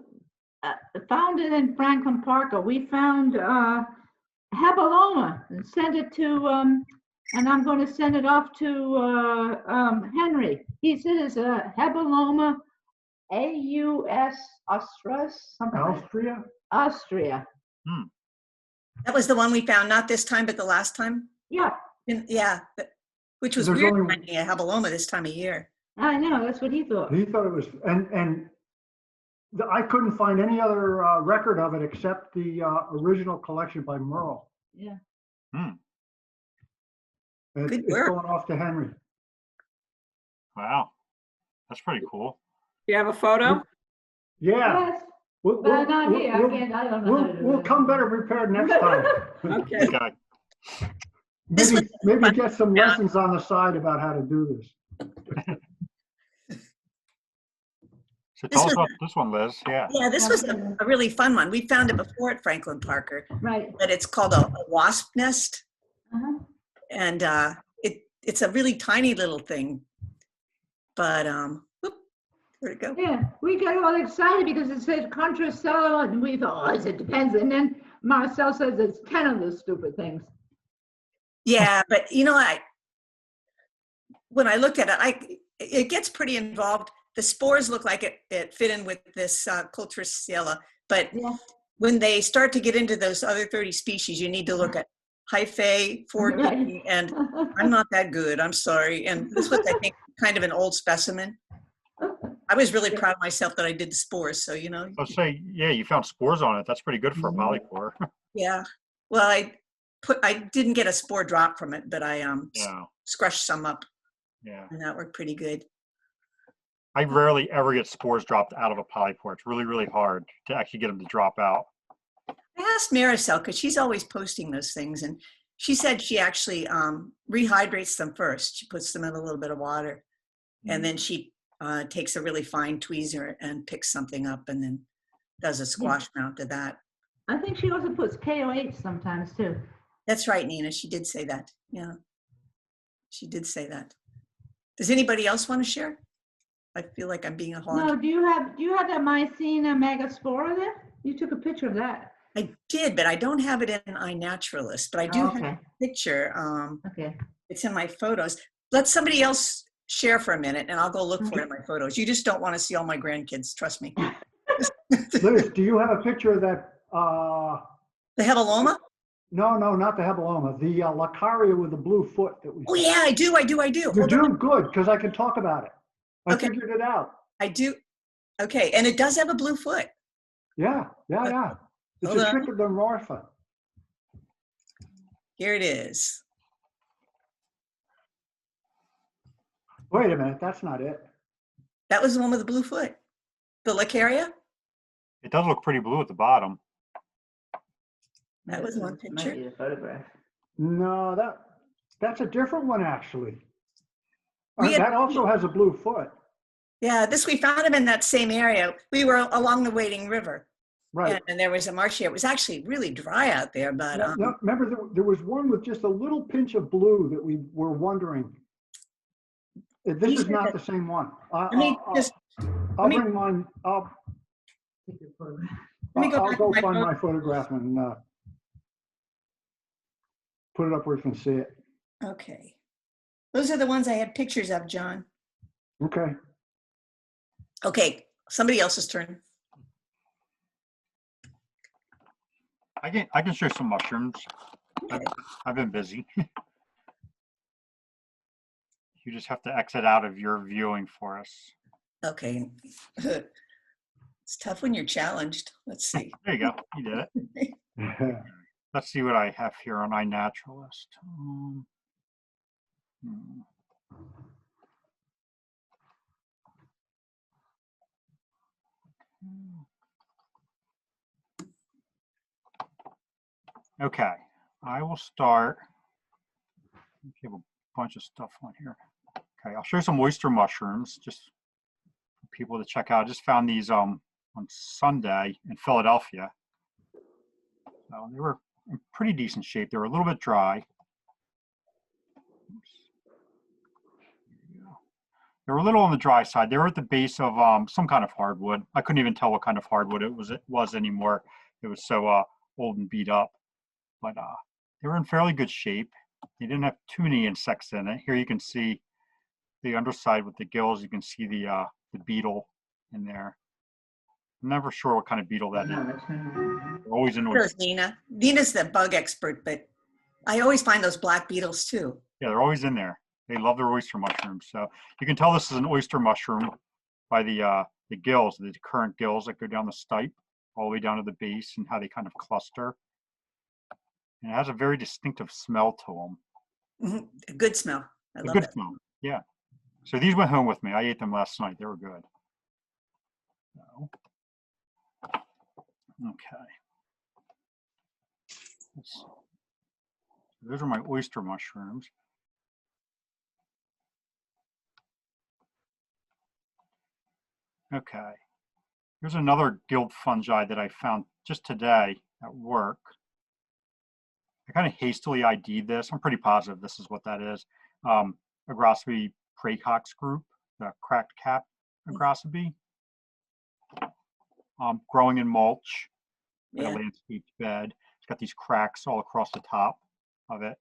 found it in Franklin Park. We found Hepaloma and sent it to, and I'm going to send it off to Henry. He said it's a Hepaloma AUS Austrus, something like Austria? Austria. Hmm. That was the one we found, not this time, but the last time? Yeah, Yeah, which was There's weird only- finding a Hepaloma this time of year. I know, that's what he thought. He thought it was, and I couldn't find any other record of it except the original collection by Merle. Yeah. Hmm. Good It's work. going off to Henry. Wow. That's pretty cool. Do you have a photo? Yeah. Yes, We'll, but I'm not we'll- here. we'll- Again, I don't know how to do we'll it. come better prepared next time. Okay. Okay. This Maybe get some lessons on the side about how to do this. So This tell us was- about this one, Liz. Yeah. Yeah, this was a really fun one. We found it before at Franklin Parker, Right. but it's called a wasp nest. Uh-huh. And it's a really tiny little thing. But, whoop, where'd it go? Yeah, we got all excited because it said contracellular, and we thought, oh, it depends. And then Marcel says it's 10 of those stupid things. Yeah, but when I looked at it, it gets pretty involved. The spores look like it fit in with this Coltracella, but Yeah. when they start to get into those other 30 species, you need to look at hyphae, 4D, Right. and I'm not that good, I'm sorry. And this was, I think, kind of an old specimen. I was really proud of myself that I did the spores, so, Let's say, yeah, you found spores on it. That's pretty good for a polypore. yeah. Well, I didn't get a spore drop from it, but I Yeah. scrushed some up, Yeah. and that worked pretty good. I rarely ever get spores dropped out of a polypore. It's really, really hard to actually get them to drop out. I asked Maricel, because she's always posting those things, and she said she actually rehydrates them first. She puts them in a little bit of water, and then she takes a really fine tweezer and picks something up and then does a squash mount to that. I think she also puts KOH sometimes too. That's right, Nina. She did say that. Yeah, she did say that. Does anybody else want to share? I feel like I'm being a hog. No, do you have that Mycena megaspora there? You took a picture of that. I did, but I don't have it in iNaturalist, but I do have Okay. a picture. Okay. It's in my photos. Let somebody else share for a minute and I'll go look for it in my photos. You just don't want to see all my grandkids, trust me. Liz, do you have a picture of that? The Hebeloma? No, not the Hebeloma, the Lacaria with the blue foot that we Oh saw. yeah, I do. You Hold do? on. Good, because I can talk about it. I Okay. figured it out. I do. Okay, and it does have a blue foot. Yeah. It's Hold a on. Trichodonmorpha. Here it is. Wait a minute, that's not it. That was the one with the blue foot. The Lacaria? It does look pretty blue at the bottom. That was one Might picture. be a photograph. No, that's a different one, actually. We had- That also has a blue foot. Yeah, we found him in that same area. We were along the Wading River. Right. And there was a marsh here. It was actually really dry out there, but No, remember, there was one with just a little pinch of blue that we were wondering. This is not the same one. let me just, I'll bring mine. I'll me go back to go my find phone. my photograph and put it up where you can see it. okay. Those are the ones I had pictures of, John. Okay. Okay, somebody else's turn. I can show some mushrooms. I've been busy. You just have to exit out of your viewing for us. Okay. It's tough when you're challenged. Let's see. There you go. You did it. Let's see what I have here on iNaturalist. Okay, I will start. We have a bunch of stuff on here. Okay, I'll show you some oyster mushrooms just for people to check out. I just found these on Sunday in Philadelphia. So they were in pretty decent shape. They were a little bit dry. Oops. There you go. They were a little on the dry side. They were at the base of some kind of hardwood. I couldn't even tell what kind of hardwood it was anymore. It was so old and beat up. But they were in fairly good shape. They didn't have too many insects in it. Here you can see the underside with the gills. You can see the beetle in there. I'm never sure what kind of beetle that is. They're always in. There's Nina. Nina's the bug expert, but I always find those black beetles too. Yeah, they're always in there. They love their oyster mushrooms. So you can tell this is an oyster mushroom by the gills, the current gills that go down the stipe all the way down to the base and how they kind of cluster. And it has a very distinctive smell to them. A good smell. I love good it. smell. Yeah. So these went home with me. I ate them last night. They were good. So, okay. Those are my oyster mushrooms. Okay. Here's another guild fungi that I found just today at work. I kind of hastily ID'd this. I'm pretty positive this is what that is. Agrasaceae praecox group, the cracked cap Agrasaceae. Growing in mulch in a landscaped bed. It's got these cracks all across the top of it.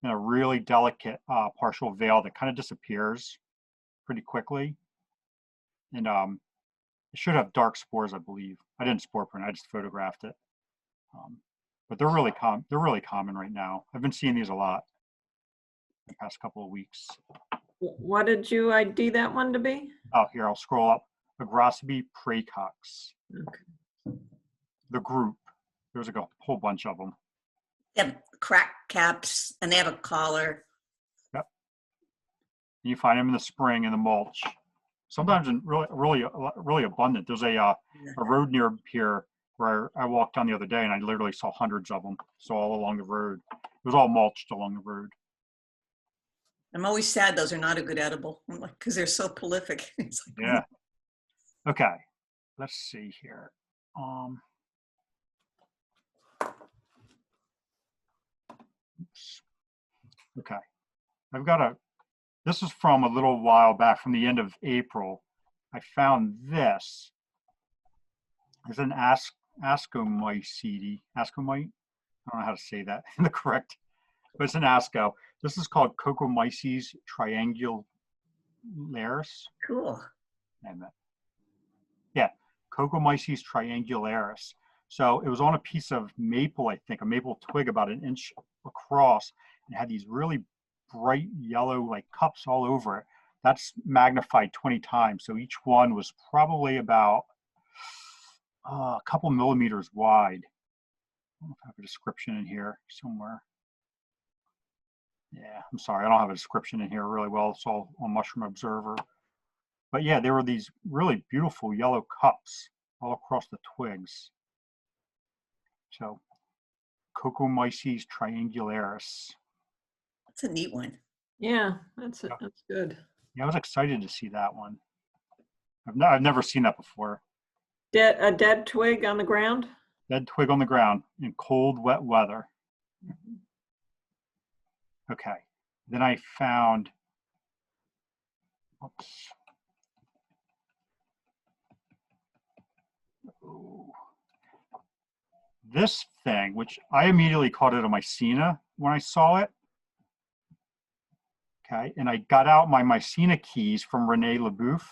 And a really delicate partial veil that kind of disappears pretty quickly. And it should have dark spores, I believe. I didn't spore print, I just photographed it. But they're really common right now. I've been seeing these a lot in the past couple of weeks. What did you ID that one to be? Oh, here, I'll scroll up. Agrasaceae praecox. Okay. The group. There's like a whole bunch of them. They have crack caps and they have a collar. Yep. You find them in the spring in the mulch. Sometimes in really abundant. There's a road near here where I walked down the other day and I literally saw hundreds of them. So all along the road. It was all mulched along the road. I'm always sad those are not a good edible because they're so prolific. It's like, Yeah. Okay. Let's see here. Oops. Okay. I've got this is from a little while back from the end of April. I found this. It's an ascomycete. Ascomyte? I don't know how to say that in the correct, but it's an asco. This is called Cocomyces Cool. Yeah, Cocomyces triangularis. So it was on a piece of maple, I think, a maple twig about an inch across, and had these really bright yellow like cups all over it. That's magnified 20 times. So each one was probably about a couple millimeters wide. I don't know if I have a description in here somewhere. Yeah, I'm sorry, I don't have a description in here really well. It's all on Mushroom Observer. But yeah, there were these really beautiful yellow cups all across the twigs. So, Cocomyces triangularis. That's a neat one. Yeah, that's good. Yeah, I was excited to see that one. I've never seen that before. A dead twig on the ground? Dead twig on the ground in cold, wet weather. Okay. Then I found, oops. Oh. This thing, which I immediately called it a Mycena when I saw it. Okay, and I got out my Mycena keys from Rene Leboeuf.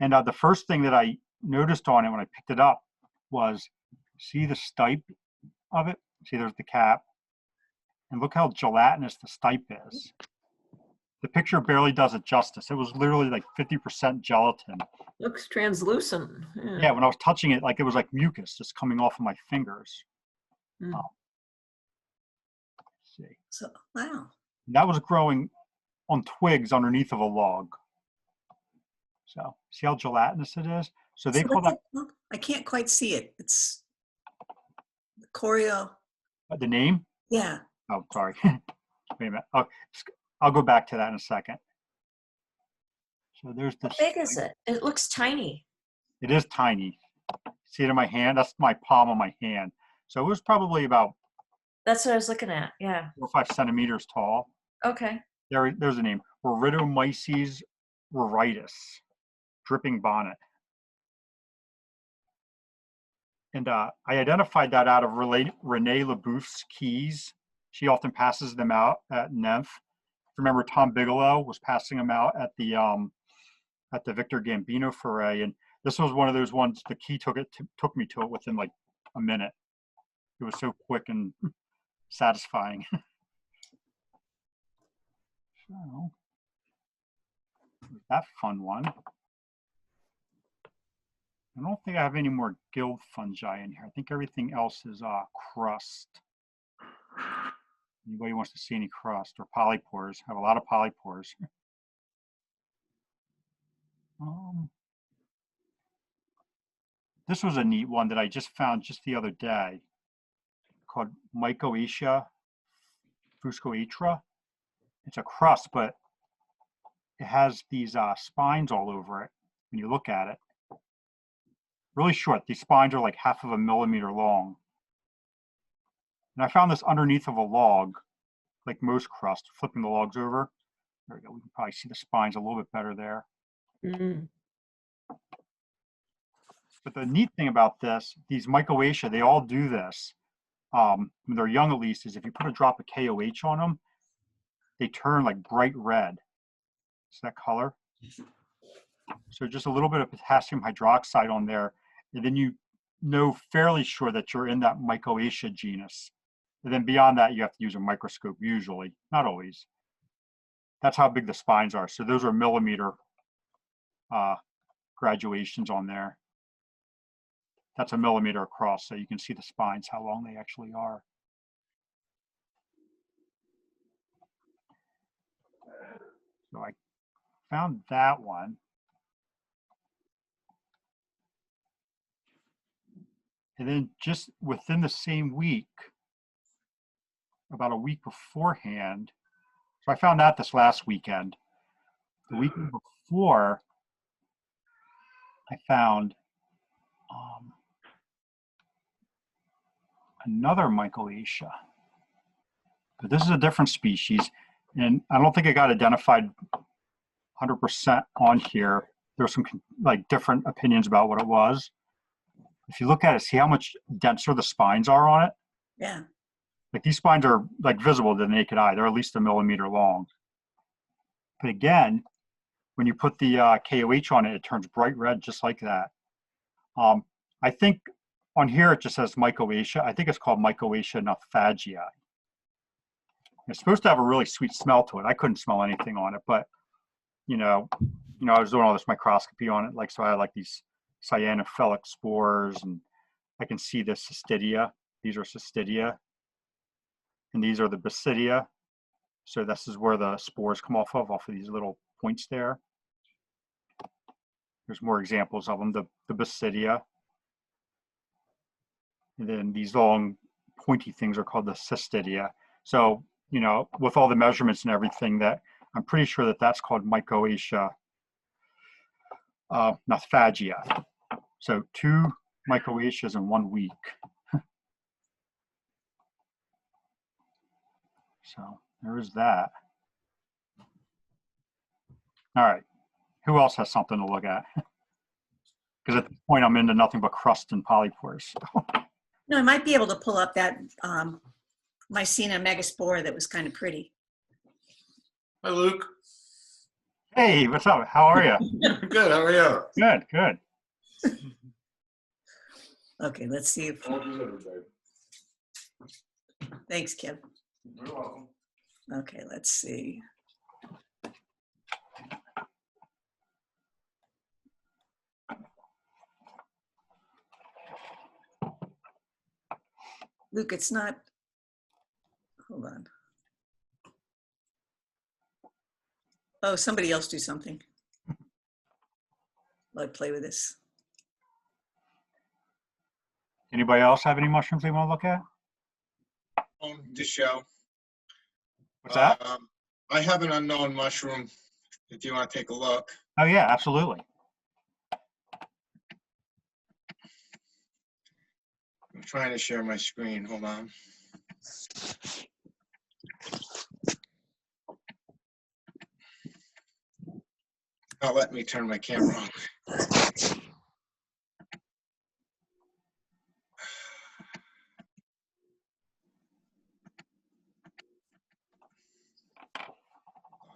And the first thing that I noticed on it when I picked it up was, see the stipe of it? See, there's the cap. And look how gelatinous the stipe is. The picture barely does it justice. It was literally like 50% gelatin. Looks translucent. Yeah, when I was touching it, like it was like mucus just coming off of my fingers. Mm. Let's see. So, wow. That was growing on twigs underneath of a log. So see how gelatinous it is? So they call that. I can't quite see it. It's choreo. The name? Yeah. Oh, sorry. Wait a minute. I'll go back to that in a second. So there's this. How big is it? It looks tiny. It is tiny. See it in my hand? That's my palm on my hand. So it was probably about. That's what I was looking at. Yeah. 4 or 5 centimeters tall. Okay. There's the name. Rhyridomyces ruritis, dripping bonnet. And I identified that out of Rene Leboeuf's keys. She often passes them out at Nymph. Remember, Tom Bigelow was passing them out at the Victor Gambino foray, and this was one of those ones. The key took me to it within like a minute. It was so quick and satisfying. So, that fun one. I don't think I have any more guild fungi in here. I think everything else is crust. Anybody wants to see any crust or polypores? I have a lot of polypores. This was a neat one that I just found just the other day called Mycoacia fuscoatra. It's a crust, but it has these spines all over it when you look at it. Really short. These spines are like 1/2 millimeter long. And I found this underneath of a log, like most crust, flipping the logs over. There we go. We can probably see the spines a little bit better there. Mm. But the neat thing about this, these Mycoacia, they all do this. When they're young at least, is if you put a drop of KOH on them, they turn like bright red. It's that color. So just a little bit of potassium hydroxide on there, and then you know fairly sure that you're in that Mycoacia genus. And then beyond that, you have to use a microscope usually, not always. That's how big the spines are. So those are millimeter graduations on there. That's a millimeter across, so you can see the spines, how long they actually are. So I found that one. And then just within the same week, about a week beforehand, so I found that this last weekend. The weekend before, I found another Mycoacia. But this is a different species, and I don't think it got identified 100% on here. There's some like different opinions about what it was. If you look at it, see how much denser the spines are on it? Yeah. Like these spines are like visible to the naked eye. They're at least 1 millimeter long. But again, when you put the KOH on it, it turns bright red just like that. I think on here it just says Mycoacia. I think it's called Mycoacia nothfagii. It's supposed to have a really sweet smell to it. I couldn't smell anything on it, but I was doing all this microscopy on it, like so I had like these cyanophilic spores, and I can see the cystidia. These are cystidia, and these are the basidia. So this is where the spores come off of these little points there. There's more examples of them. The basidia, and then these long pointy things are called the cystidia. So with all the measurements and everything, that I'm pretty sure that that's called Mycoacia nothfagii. So 2 Mycoacias in 1 week. So there is that. All right. Who else has something to look at? Because at this point, I'm into nothing but crust and polypores. No, I might be able to pull up that Mycena megaspora that was kind of pretty. Hi, Luke. Hey, what's up? How are you? Good. How are you? Good, good. Okay, let's see if. Thanks, Kim. You're welcome. Okay, let's see. Luke, it's not. Hold on. Oh, somebody else do something. Let play with this. Anybody else have any mushrooms they want to look at? On the show. What's that? I have an unknown mushroom if you want to take a look. Oh yeah, absolutely. I'm trying to share my screen. Hold on. Not letting me turn my camera on.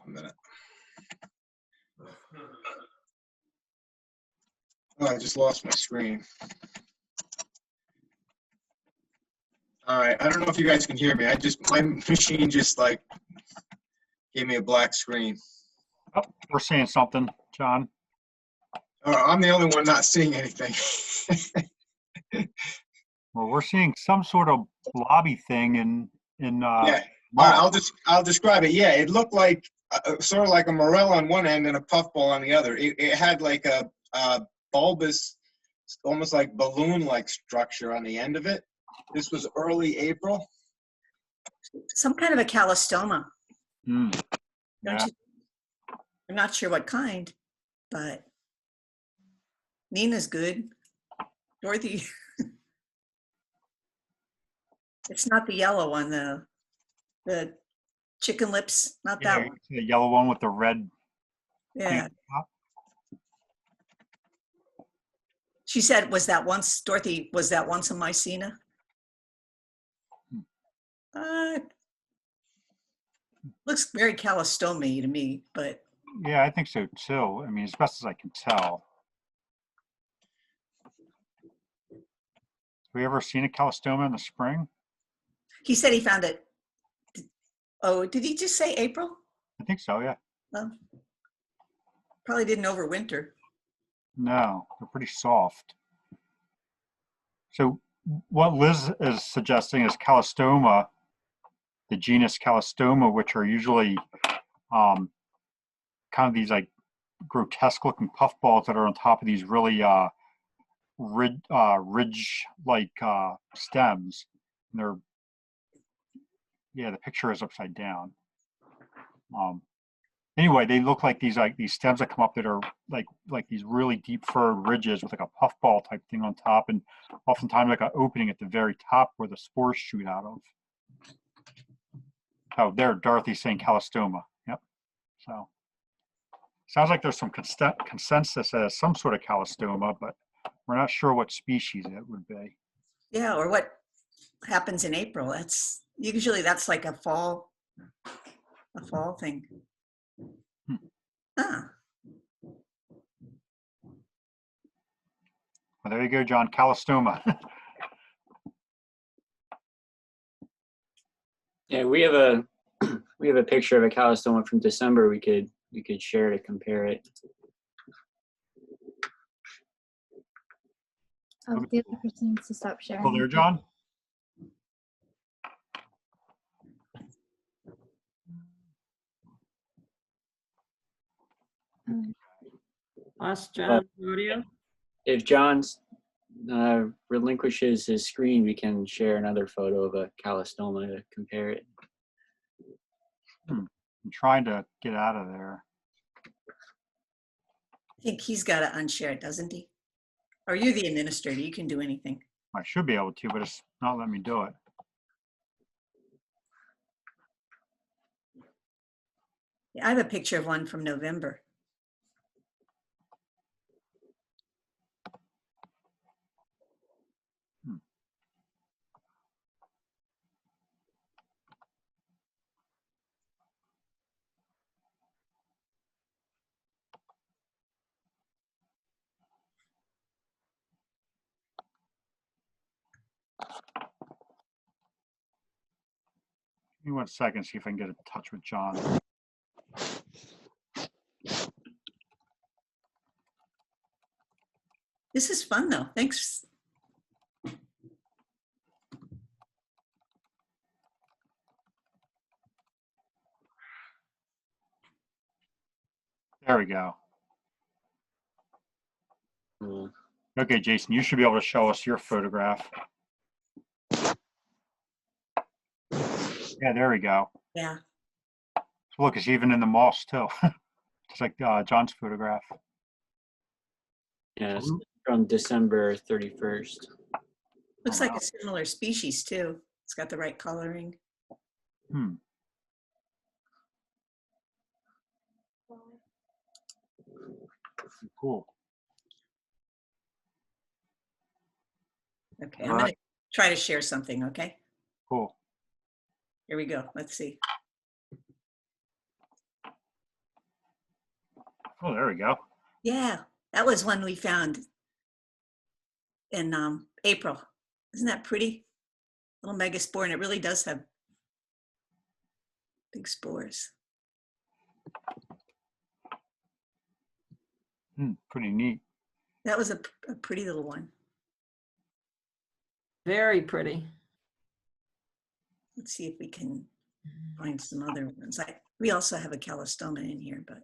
A minute. Oh, I just lost my screen. All right, I don't know if you guys can hear me. My machine just like gave me a black screen. Oh, we're seeing something, John. I'm the only one not seeing anything. Well, we're seeing some sort of blobby thing in Yeah, I'll describe it. Yeah, it looked like sort of like a morel on one end and a puffball on the other. It had like a bulbous, almost like balloon-like structure on the end of it. This was early April. Some kind of a calostoma. Yeah. I'm not sure what kind, but Nina's good. Dorothy, it's not the yellow one, the chicken lips, not that one. The yellow one with the red. Yeah. She said, Dorothy, was that once a Mycena? Looks very calostome to me, but. Yeah, I think so too. I mean, as best as I can tell. Have we ever seen a calostoma in the spring? He said he found it. Oh, did he just say April? I think so, yeah. Well, probably didn't overwinter. No, they're pretty soft. So what Liz is suggesting is calostoma, the genus calostoma, which are usually kind of these like grotesque looking puffballs that are on top of these really ridge-like stems. And they're, yeah, the picture is upside down. Anyway, they look like these stems that come up that are like these really deep furrowed ridges with like a puffball type thing on top, and oftentimes like an opening at the very top where the spores shoot out of. Oh, there, Dorothy's saying calostoma. Yep. So sounds like there's some consensus as some sort of calostoma, but we're not sure what species it would be. Yeah, or what happens in April. That's like a fall thing. Ah, Well, there you go, John. Calistoma. Yeah, we have a picture of a calistoma from December. We could share to compare it. Oh, the other person needs to stop sharing. Well, there, John. Lost John's audio. If John relinquishes his screen, we can share another photo of a calistoma to compare it. I'm trying to get out of there. I think he's got to unshare it, doesn't he? Or you're the administrator, you can do anything. I should be able to, but it's not letting me do it. Yeah, I have a picture of one from November. Give me 1 second, see if I can get in touch with John. This is fun though. Thanks. There we go. Mm. Okay, Jason, you should be able to show us your photograph. Yeah, there we go. Yeah. So look, it's even in the moss too. Just like John's photograph. Yeah, it's from December 31st. Looks like a similar species too. It's got the right coloring. Cool. Okay, I'm going to try to share something, okay? Cool. Here we go. Let's see. Oh, there we go. Yeah, that was one we found in April. Isn't that pretty? Little megaspore, and it really does have big spores. Pretty neat. That was a pretty little one. Very pretty. Let's see if we can find some other ones. We also have a calistoma in here, but.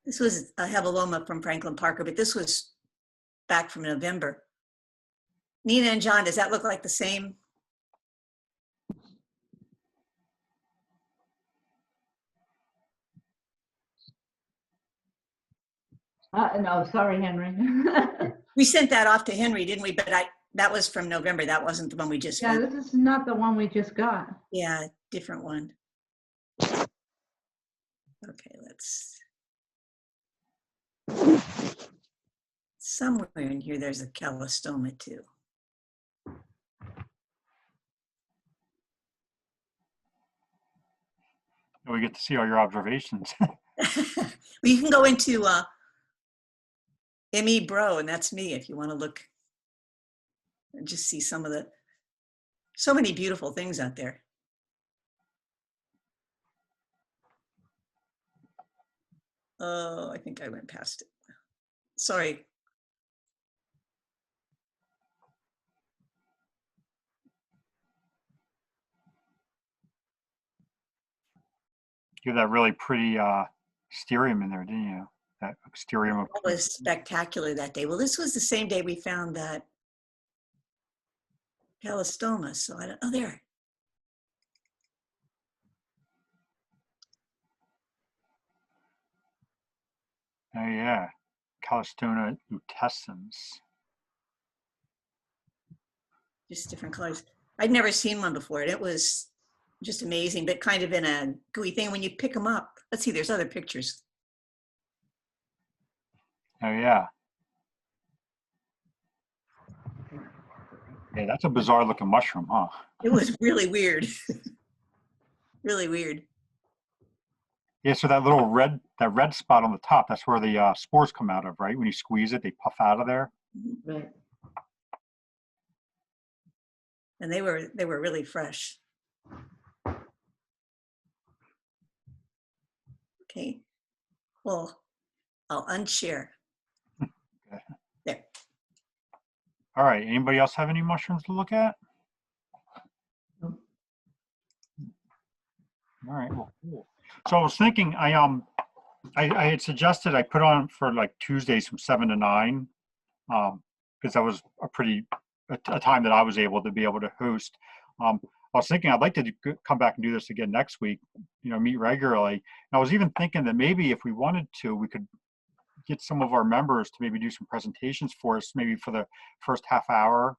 This was a Hebeloma from Franklin Parker, but this was back from November. Nina and John, does that look like the same? No, sorry, Henry. We sent that off to Henry, didn't we? But that was from November. That wasn't the one we just Yeah, got. this is not the one we just got. Yeah, different one. Okay, let's. Somewhere in here, there's a calistoma too. We get to see all your observations. Well, you can go into ME Bro, and that's me if you want to look and just see some of so many beautiful things out there. Oh, I think I went past it. Sorry. You have that really pretty stearium in there, didn't you? That stearium. That was spectacular that day. Well, this was the same day we found that calistoma. So I don't. Oh, there. Oh yeah, Calistoma utescens. Just different colors. I'd never seen one before, and it was just amazing, but kind of in a gooey thing. When you pick them up, let's see, there's other pictures. Oh yeah. Yeah, that's a bizarre looking mushroom, huh? It was really weird. Really weird. Yeah, so that little red spot on the top, that's where the spores come out of, right? When you squeeze it, they puff out of there. Right. And they were really fresh. Okay. Well, I'll unshare. Okay. There. All right, anybody else have any mushrooms to look at? Nope. All right, well, cool. So I was thinking, I had suggested I put on for like Tuesdays from 7 to 9, because that was a time that I was able to host. I was thinking I'd like to come back and do this again next week, meet regularly. And I was even thinking that maybe if we wanted to, we could get some of our members to maybe do some presentations for us, maybe for the first half hour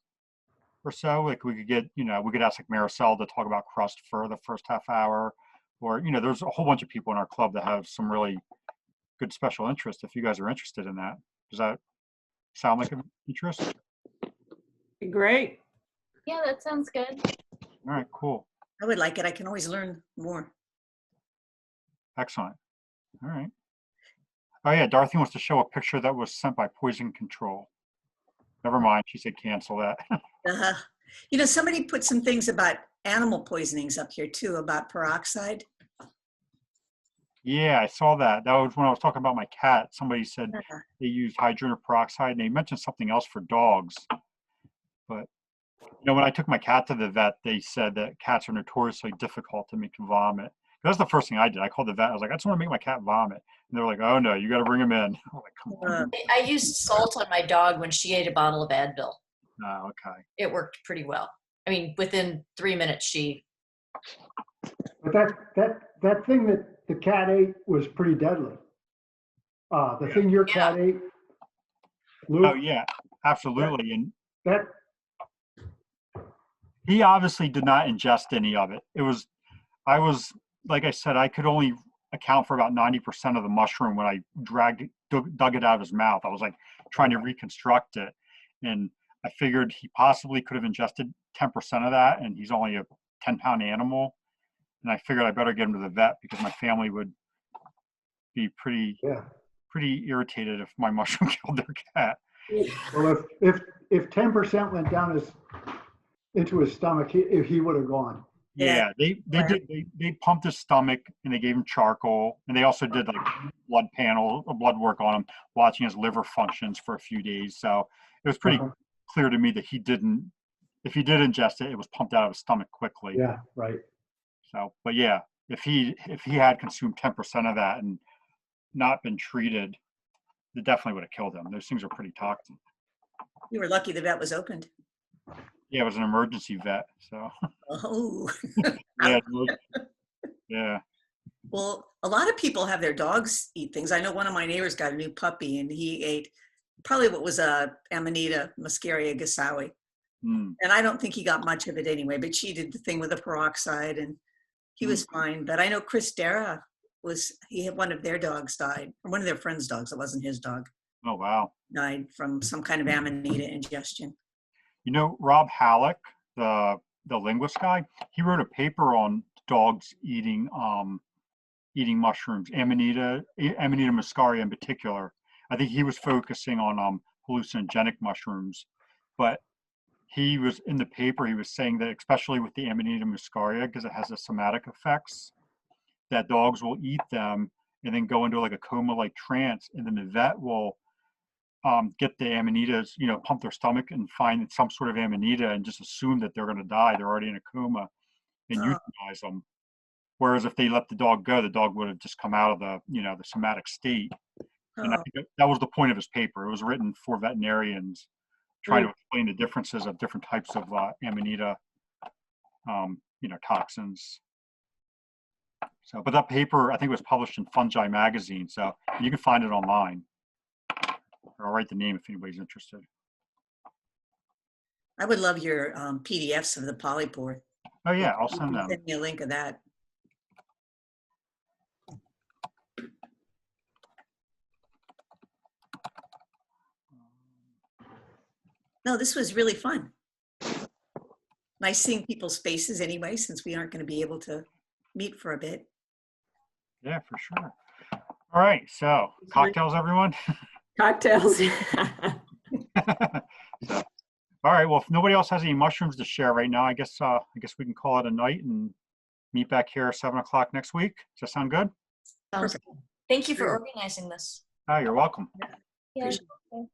or so. Like we could get, we could ask like Maricel to talk about crust for the first half hour, or, there's a whole bunch of people in our club that have some really good special interest. If you guys are interested in that, does that sound like an interest? Great. Yeah, that sounds good. All right, cool. I would like it. I can always learn more. Excellent. All right. Oh yeah, Dorothy wants to show a picture that was sent by Poison Control. Never mind, she said cancel that. Somebody put some things about animal poisonings up here too, about peroxide. Yeah, I saw that. That was when I was talking about my cat. Somebody said they used hydrogen peroxide, and they mentioned something else for dogs. But when I took my cat to the vet, they said that cats are notoriously difficult to make vomit. That's the first thing I did. I called the vet. I was like, I just want to make my cat vomit. And they were like, oh no, you got to bring him in. I'm like, come on. I used salt on my dog when she ate a bottle of Advil. Oh, okay. It worked pretty well. I mean, within 3 minutes, she. But that thing that the cat ate was pretty deadly. The thing your cat ate, Luke. Oh yeah, absolutely. And that he obviously did not ingest any of it. Like I said, I could only account for about 90% of the mushroom when I dug it out of his mouth. I was like trying to reconstruct it. And I figured he possibly could have ingested 10% of that, and he's only a 10-pound animal. And I figured I better get him to the vet because my family would be pretty irritated if my mushroom killed their cat. Well, if 10% went down into his stomach, he would have gone. Yeah, they pumped his stomach and they gave him charcoal, and they also did like blood work on him, watching his liver functions for a few days. So it was pretty clear to me that if he did ingest it, it was pumped out of his stomach quickly. Yeah, right. So, but yeah, if he had consumed 10% of that and not been treated, it definitely would have killed him. Those things are pretty toxic. You were lucky the vet was opened. Yeah, it was an emergency vet. So. Oh. Yeah. Well, a lot of people have their dogs eat things. I know one of my neighbors got a new puppy, and he ate probably what was a Amanita muscaria gasawi. And I don't think he got much of it anyway, but she did the thing with the peroxide, and he was fine. But I know Chris Dara he had one of their dogs died, or one of their friends' dogs. It wasn't his dog. Oh, wow. Died from some kind of Amanita ingestion. Rob Halleck, the linguist guy, he wrote a paper on dogs eating mushrooms, Amanita muscaria in particular. I think he was focusing on hallucinogenic mushrooms, but he was in the paper. He was saying that especially with the Amanita muscaria, because it has the somatic effects, that dogs will eat them and then go into like a coma-like trance, and then the vet will get the amanitas, pump their stomach and find some sort of amanita and just assume that they're going to die. They're already in a coma and euthanize them. Whereas if they let the dog go, the dog would have just come out of the somatic state. And I think that was the point of his paper. It was written for veterinarians trying to explain the differences of different types of amanita, toxins. So, but that paper, I think, was published in Fungi magazine. So you can find it online. Or I'll write the name if anybody's interested. I would love your PDFs of the polypore. Oh yeah, I'll send them. Send me a link of that. No, this was really fun. Nice seeing people's faces anyway, since we aren't going to be able to meet for a bit. Yeah, for sure. All right, so cocktails, everyone. Cocktails. So, all right. Well, if nobody else has any mushrooms to share right now, I guess we can call it a night and meet back here at 7 o'clock next week. Does that sound good? Sounds good. Thank you for Sure. organizing this. Oh, you're welcome. Yeah. All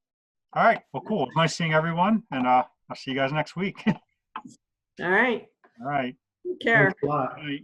right. Well, cool. It's nice seeing everyone, and I'll see you guys next week. All right. All right. Take care. Thanks a lot. Bye.